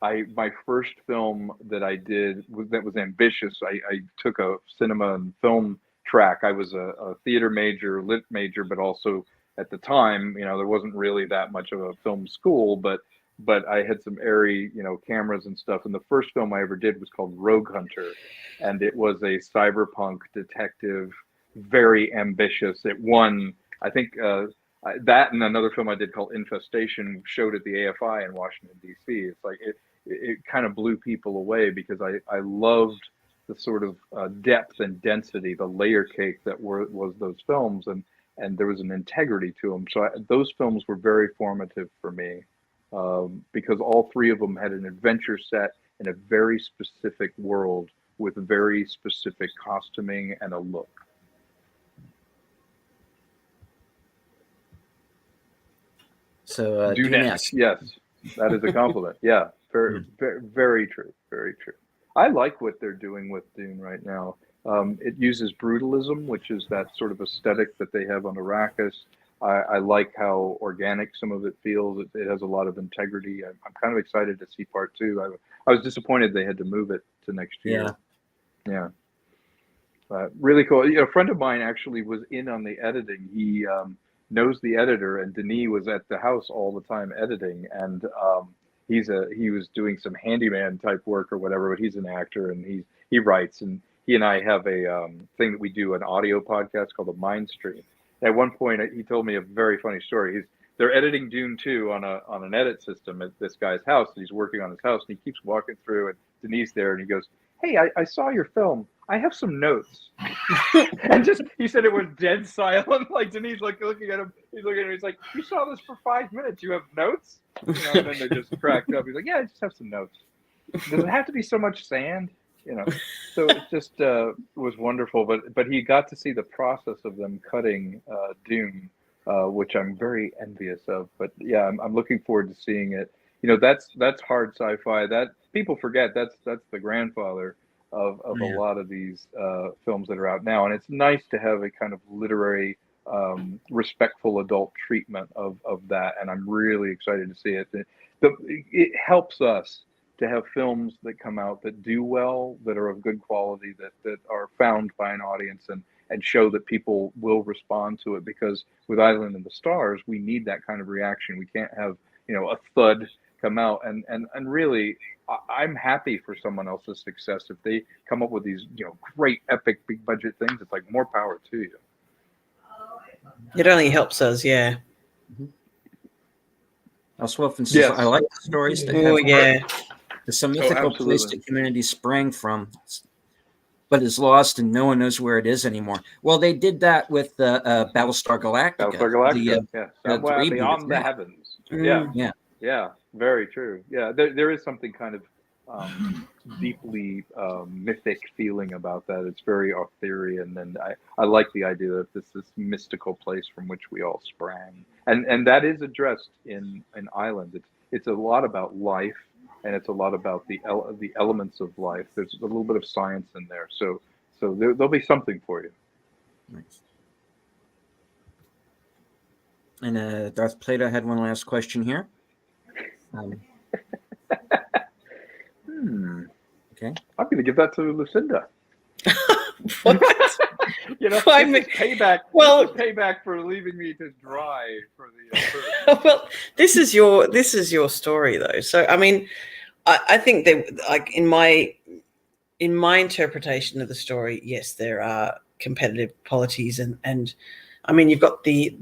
my first film that I did that was ambitious. I took a cinema and film track. I was a theater major, lit major, but also at the time, there wasn't really that much of a film school, but I had some airy, cameras and stuff. And the first film I ever did was called Rogue Hunter, and it was a cyberpunk detective, very ambitious. It won, I think, that and another film I did called Infestation showed at the AFI in Washington, D.C. It's like it kind of blew people away because I loved the sort of depth and density, the layer cake that was those films, and there was an integrity to them. So those films were very formative for me because all 3 of them had an adventure set in a very specific world with very specific costuming and a look. So do next. Yes, that is a compliment. Yeah, very, very, very true. Very true. I like what they're doing with Dune right now. It uses brutalism, which is that sort of aesthetic that they have on Arrakis. I like how organic some of it feels. It has a lot of integrity. I'm kind of excited to see part two. I was disappointed they had to move it to next year. Yeah. Really cool. You know, a friend of mine actually was in on the editing. He knows the editor, and Denis was at the house all the time editing. And he was doing some handyman type work or whatever. But he's an actor, and he writes. And he and I have a thing that we do, an audio podcast called the Mind Stream. At one point, he told me a very funny story. They're editing Dune 2 on an edit system at this guy's house. And he's working on his house, and he keeps walking through, and Denis there, and he goes, "Hey, I saw your film. I have some notes." And he said it was dead silent. Like Denis, like looking at him, he's looking at him. He's like, "You saw this for 5 minutes. You have notes?" You know, and then they just cracked up. He's like, "Yeah, I just have some notes." Does it have to be so much sand? You know, so it just was wonderful. But he got to see the process of them cutting Dune, which I'm very envious of. But yeah, I'm looking forward to seeing it. You know, that's hard sci-fi. That people forget that's the grandfather of a lot of these films that are out now. And it's nice to have a kind of literary, respectful adult treatment of that. And I'm really excited to see it. It helps us to have films that come out that do well, that are of good quality, that are found by an audience and show that people will respond to it. Because with Island of the Stars, we need that kind of reaction. We can't have, you know, a thud come out. And really, I'm happy for someone else's success. If they come up with these, you know, great, epic, big budget things, it's like more power to you. It only helps us, yeah. Elsewelfen says, I like the stories that have some mythical place the community sprang from, but is lost and no one knows where it is anymore. Well, they did that with Battlestar Galactica. Battlestar Galactica, somewhere beyond the heavens. Yeah, very true. Yeah, there is something kind of deeply mythic feeling about that. It's very Arthurian, and I like the idea that this mystical place from which we all sprang, and that is addressed in Island. It's a lot about life. And it's a lot about the elements of life. There's a little bit of science in there, so there'll be something for you. Nice. And Darth Plato had one last question here. Okay, I'm going to give that to Lucinda. What? You know, payback. Well, payback for leaving me to dry for the. Well, this is your story though. So I mean, I think that, like, in my interpretation of the story, yes, there are competitive polities, and I mean, you've got the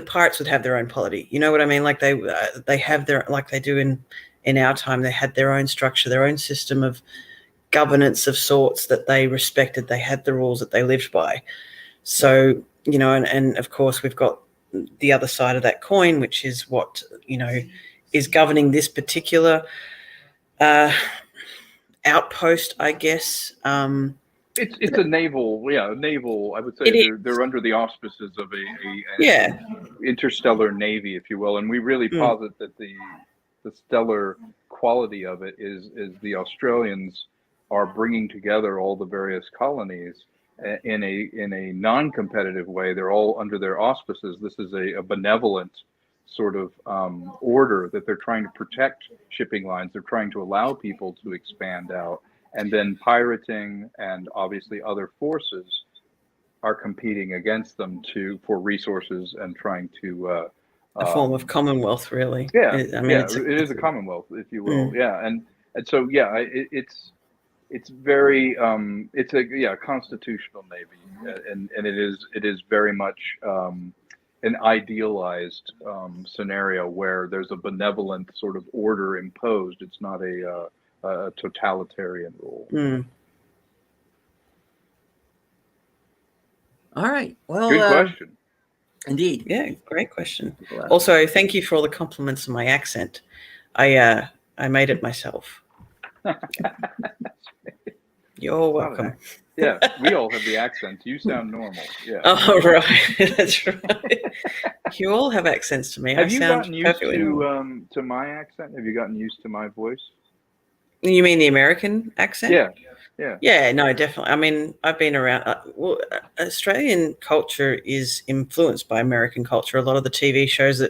pirates would have their own polity. You know what I mean? Like they have their, like they do in our time, they had their own structure, their own system of governance of sorts that they respected. They had the rules that they lived by. So, you know, and of course we've got the other side of that coin, which is what, you know, is governing this particular outpost, I guess. It's a naval. I would say they're under the auspices of a interstellar navy, if you will. And we really posit that the stellar quality of it is the Australians are bringing together all the various colonies in a non-competitive way. They're all under their auspices. This is a benevolent sort of order that they're trying to protect shipping lines. They're trying to allow people to expand out, and then pirating and obviously other forces are competing against them for resources and trying to a form of commonwealth, really. Yeah, I mean, it is a commonwealth, if you will. Yeah, and so it's very it's a constitutional navy, and it is very much an idealized scenario where there's a benevolent sort of order imposed. It's not a totalitarian rule. All right. Well, good question. Indeed. Yeah, great question. Also, thank you for all the compliments on my accent. I made it myself. You're welcome. Yeah, we all have the accent. You sound normal. Yeah. Oh, right. That's right. You all have accents to me. Have you gotten used to my accent? Have you gotten used to my voice? You mean the American accent? Yeah, yeah. Yeah, no, definitely. I mean, I've been around. Australian culture is influenced by American culture. A lot of the TV shows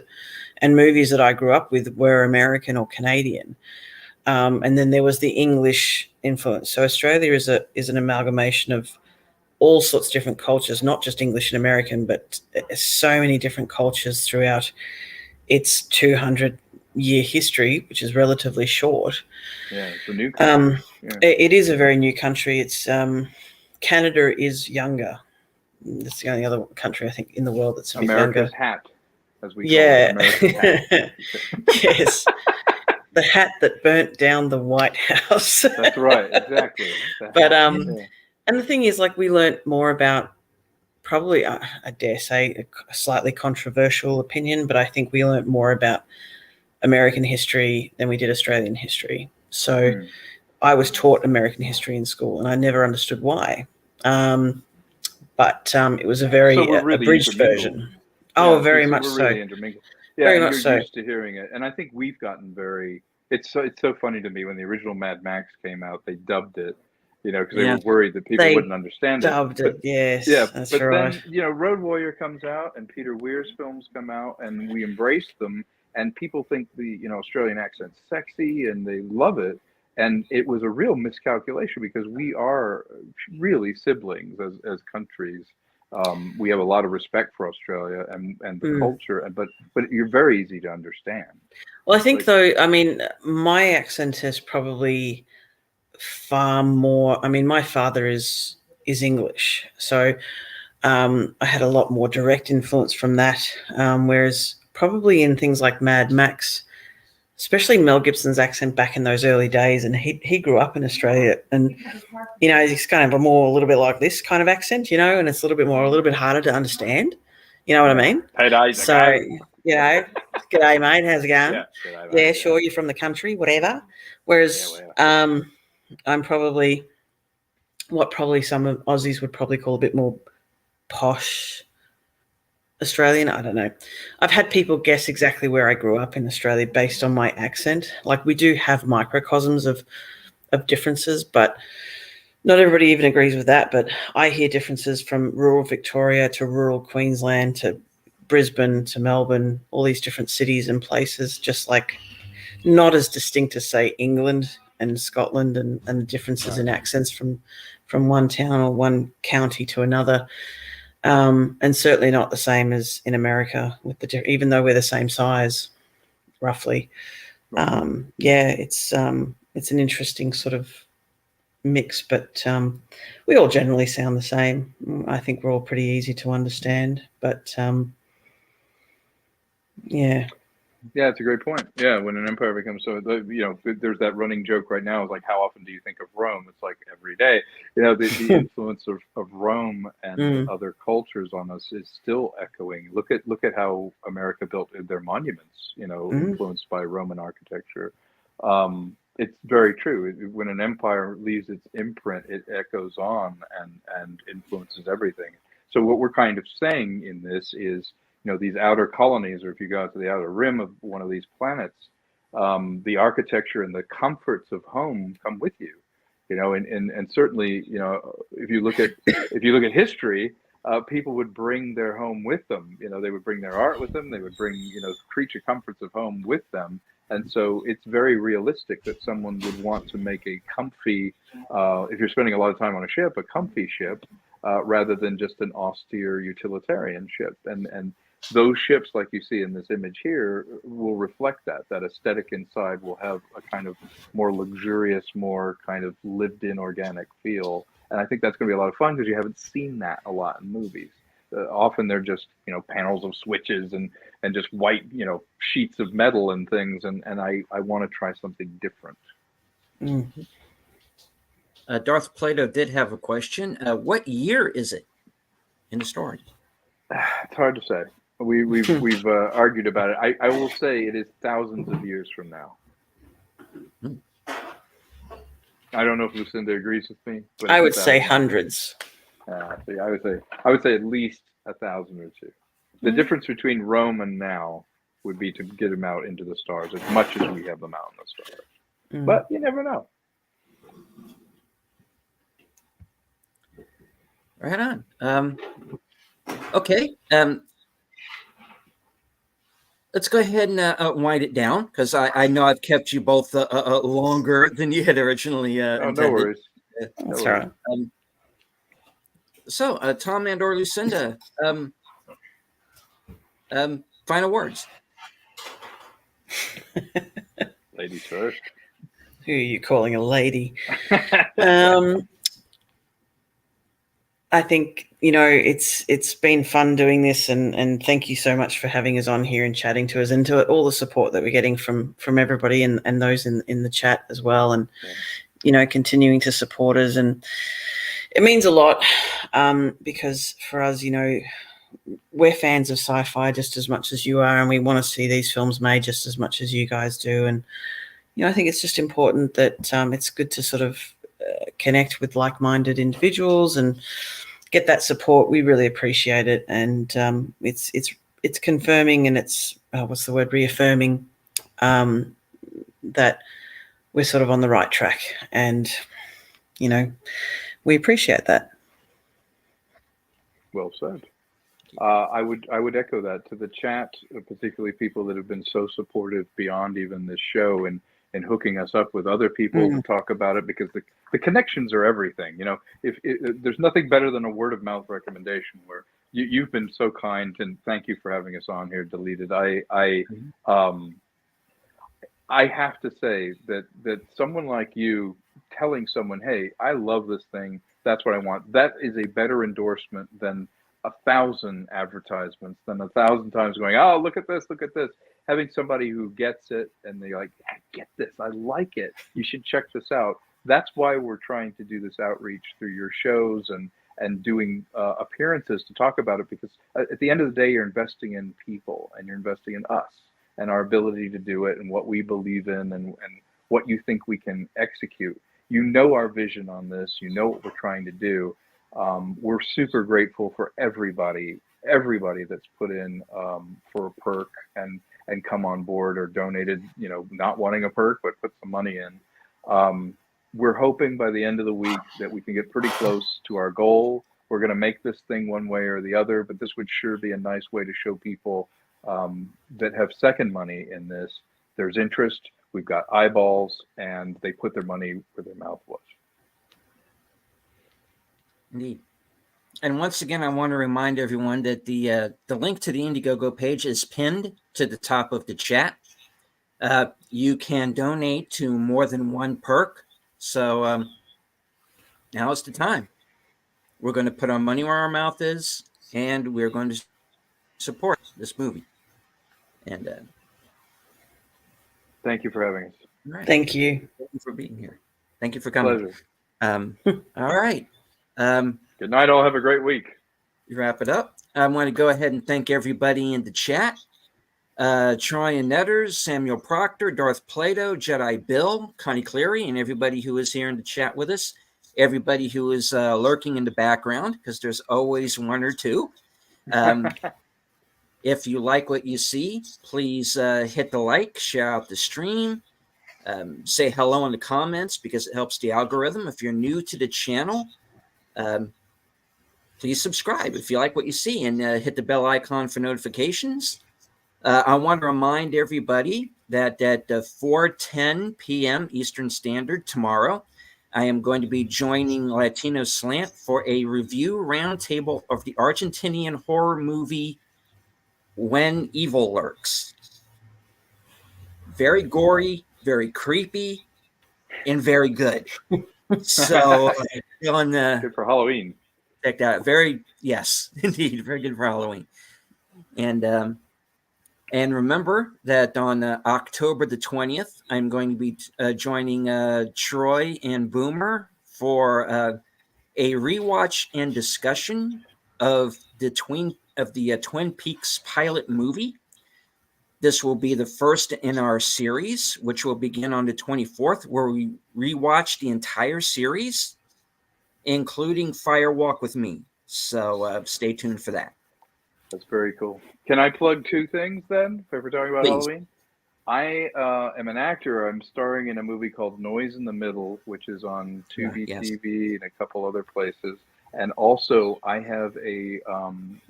and movies that I grew up with were American or Canadian, and then there was the English influence. So Australia is an amalgamation of all sorts of different cultures, not just English and American, but so many different cultures throughout its 200-year history, which is relatively short. Yeah, it's a new country. It is a very new country. It's Canada is younger. It's the only other country I think in the world that's a bit America's younger. hat, as we call it. America's hat. Yes. The hat that burnt down the White House. That's right, exactly. But and the thing is, like, we learnt more about, probably, I dare say, a slightly controversial opinion, but I think we learnt more about American history than we did Australian history. So I was taught American history in school, and I never understood why. But it was a very really abridged version. Oh, very much so. Really intermingled. Yeah, very and much you're so. used to hearing it, and I think we've gotten very. It's so funny to me when the original Mad Max came out. They dubbed it, because they were worried that people wouldn't understand dubbed it. Yes, yeah, that's but right. then Road Warrior comes out, and Peter Weir's films come out, and we embrace them, and people think the Australian accent's sexy, and they love it. And it was a real miscalculation because we are really siblings as countries. We have a lot of respect for Australia and the culture, but you're very easy to understand. Well, I think I mean, my accent is probably far more. I mean, my father is English, so I had a lot more direct influence from that. Whereas probably in things like Mad Max, especially Mel Gibson's accent back in those early days, and he grew up in Australia, and he's kind of a little bit like this kind of accent, and it's a little bit harder to understand. You know what I mean? Hey, guys. So g'day mate, how's it going? Yeah, sure, you're from the country, whatever. Whereas I'm probably what some of Aussies would probably call a bit more posh Australian. I don't know. I've had people guess exactly where I grew up in Australia based on my accent. Like, we do have microcosms of differences, but not everybody even agrees with that. But I hear differences from rural Victoria to rural Queensland to Brisbane to Melbourne, all these different cities and places, just like not as distinct as, say, England and Scotland, and the differences in accents from one town or one county to another. And certainly not the same as in America, even though we're the same size, roughly. It's an interesting sort of mix, but we all generally sound the same. I think we're all pretty easy to understand, but Yeah, it's a great point. Yeah, when an empire becomes so, there's that running joke right now. Is like, how often do you think of Rome? It's like every day. The influence of Rome and other cultures on us is still echoing. Look at how America built their monuments. Influenced by Roman architecture. It's very true. When an empire leaves its imprint, it echoes on and influences everything. So what we're kind of saying in this is, these outer colonies, or if you go out to the outer rim of one of these planets, the architecture and the comforts of home come with you. And certainly, if you look at history, people would bring their home with them. They would bring their art with them. They would bring, creature comforts of home with them. And so it's very realistic that someone would want to make a comfy, if you're spending a lot of time on a ship, a comfy ship, rather than just an austere utilitarian ship. And those ships, like you see in this image here, will reflect that aesthetic inside will have a kind of more luxurious, more kind of lived-in organic feel. And I think that's going to be a lot of fun because you haven't seen that a lot in movies. Often they're just, panels of switches and just white, sheets of metal and things. And I want to try something different. Mm-hmm. Darth Plato did have a question. What year is it in the story? It's hard to say. We've argued about it. I will say it is thousands of years from now. I don't know if Lucinda agrees with me, but I would say hundreds. See, I would say at least 1,000 or two. The difference between Rome and now would be to get them out into the stars as much as we have them out in the stars. But you never know. Right on. Okay. Let's go ahead and wind it down, because I know I've kept you both longer than you had originally Oh, intended. no worries. That's No all worries. right. So, Tom and/or Lucinda, final words. Ladies first. Who are you calling a lady? Um, I think, you know, it's been fun doing this, and thank you so much for having us on here and chatting to us, and to all the support that we're getting from everybody, and those in the chat as well, and you know, continuing to support us. And it means a lot, because for us, you know, we're fans of sci-fi just as much as you are, and we want to see these films made just as much as you guys do. And you know, I think it's just important that it's good to sort of connect with like-minded individuals and get that support. We really appreciate it, and it's confirming, and it's what's the word, reaffirming, that we're sort of on the right track, and you know, we appreciate that. Well said. I would echo that to the chat, particularly people that have been so supportive beyond even this show, and hooking us up with other people to talk about it, because the connections are everything. You know, if there's nothing better than a word of mouth recommendation, where you've been so kind, and thank you for having us on here, Deleted. I have to say that someone like you telling someone, hey, I love this thing, that's what I want, that is a better endorsement than 1,000 advertisements, than 1,000 times going, oh, look at this, look at this. Having somebody who gets it and they're like, I get this, I like it, you should check this out. That's why we're trying to do this outreach through your shows, and doing appearances to talk about it, because at the end of the day, you're investing in people, and you're investing in us and our ability to do it, and what we believe in, and what you think we can execute. You know our vision on this, you know what we're trying to do. We're super grateful for everybody that's put in for a perk, and come on board, or donated, you know, not wanting a perk, but put some money in. We're hoping by the end of the week that we can get pretty close to our goal. We're going to make this thing one way or the other, but this would sure be a nice way to show people that have second money in this, there's interest, we've got eyeballs, and they put their money where their mouth was. Indeed. And once again, I want to remind everyone that the link to the Indiegogo page is pinned to the top of the chat. You can donate to more than one perk. So now is the time. We're going to put our money where our mouth is, and we're going to support this movie. And thank you for having us. right. Thank you. Thank you for being here. Thank you for coming. Pleasure. All right. Good night, all. Have a great week. You wrap it up. I want to go ahead and thank everybody in the chat. Troy and Netters, Samuel Proctor, Darth Plato, Jedi Bill, Connie Cleary, and everybody who is here in the chat with us. Everybody who is lurking in the background, because there's always one or two. If you like what you see, please hit the like, share out the stream, say hello in the comments, because it helps the algorithm. If you're new to the channel, please subscribe if you like what you see, and hit the bell icon for notifications. I want to remind everybody that at 4:10 p.m. Eastern Standard tomorrow, I am going to be joining Latino Slant for a review roundtable of the Argentinian horror movie When Evil Lurks. Very gory, very creepy, and very good. So, good for Halloween. Check that out. Yes, indeed, very good for Halloween. And remember that on October the 20th, I'm going to be joining Troy and Boomer for a rewatch and discussion of the Twin Peaks pilot movie. This will be the first in our series, which will begin on the 24th, where we rewatch the entire series, including Fire Walk with Me. So stay tuned for that. That's very cool. Can I plug two things then, if we're talking about Please. Halloween? I am an actor. I'm starring in a movie called Noise in the Middle, which is on Tubi Yes. TV and a couple other places. And also, I have a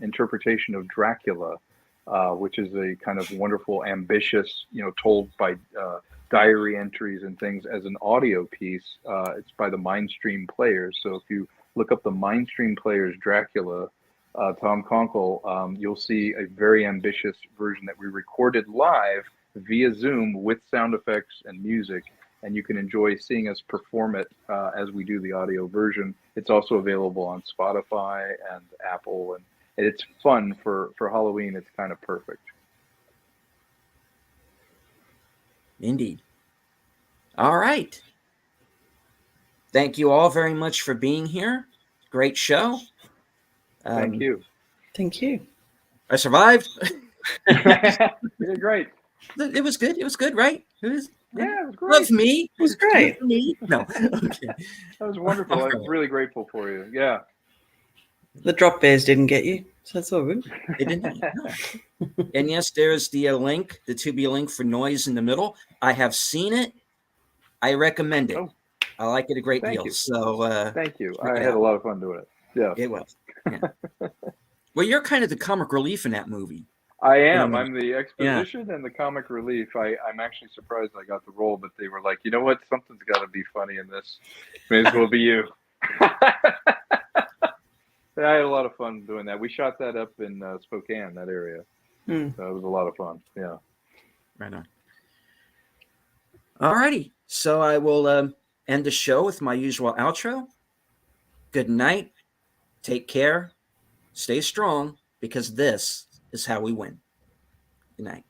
interpretation of Dracula, which is a kind of wonderful, ambitious, told by diary entries and things as an audio piece. It's by the Mindstream Players. So if you look up the Mindstream Players Dracula, Tom Konkle, you'll see a very ambitious version that we recorded live via Zoom with sound effects and music. And you can enjoy seeing us perform it as we do the audio version. It's also available on Spotify and Apple, and it's fun for Halloween. It's kind of perfect. Indeed. All right. Thank you all very much for being here. Great show. Thank you. Thank you. I survived. You did great. It was good. It was good, right? It was. Yeah, it was great. Love me. It was great. Love me. No. Okay. That was wonderful. I'm really grateful for you. Yeah. The drop bears didn't get you, so that's all good. It didn't. No. And yes, there's the link, the Tubi link for Noise in the Middle. I have seen it. I recommend it. Oh. I like it a great deal. You. So thank you. I had a lot of fun doing it. Yeah. It was. Yeah. Well, you're kind of the comic relief in that movie. I am. I'm the exposition and the comic relief. I'm actually surprised I got the role, but they were like, you know what? Something's got to be funny in this. May as well be you. I had a lot of fun doing that. We shot that up in Spokane, that area. So it was a lot of fun. Yeah. Right on. All righty. So I will end the show with my usual outro. Good night. Take care. Stay strong, because this is how we win. Good night.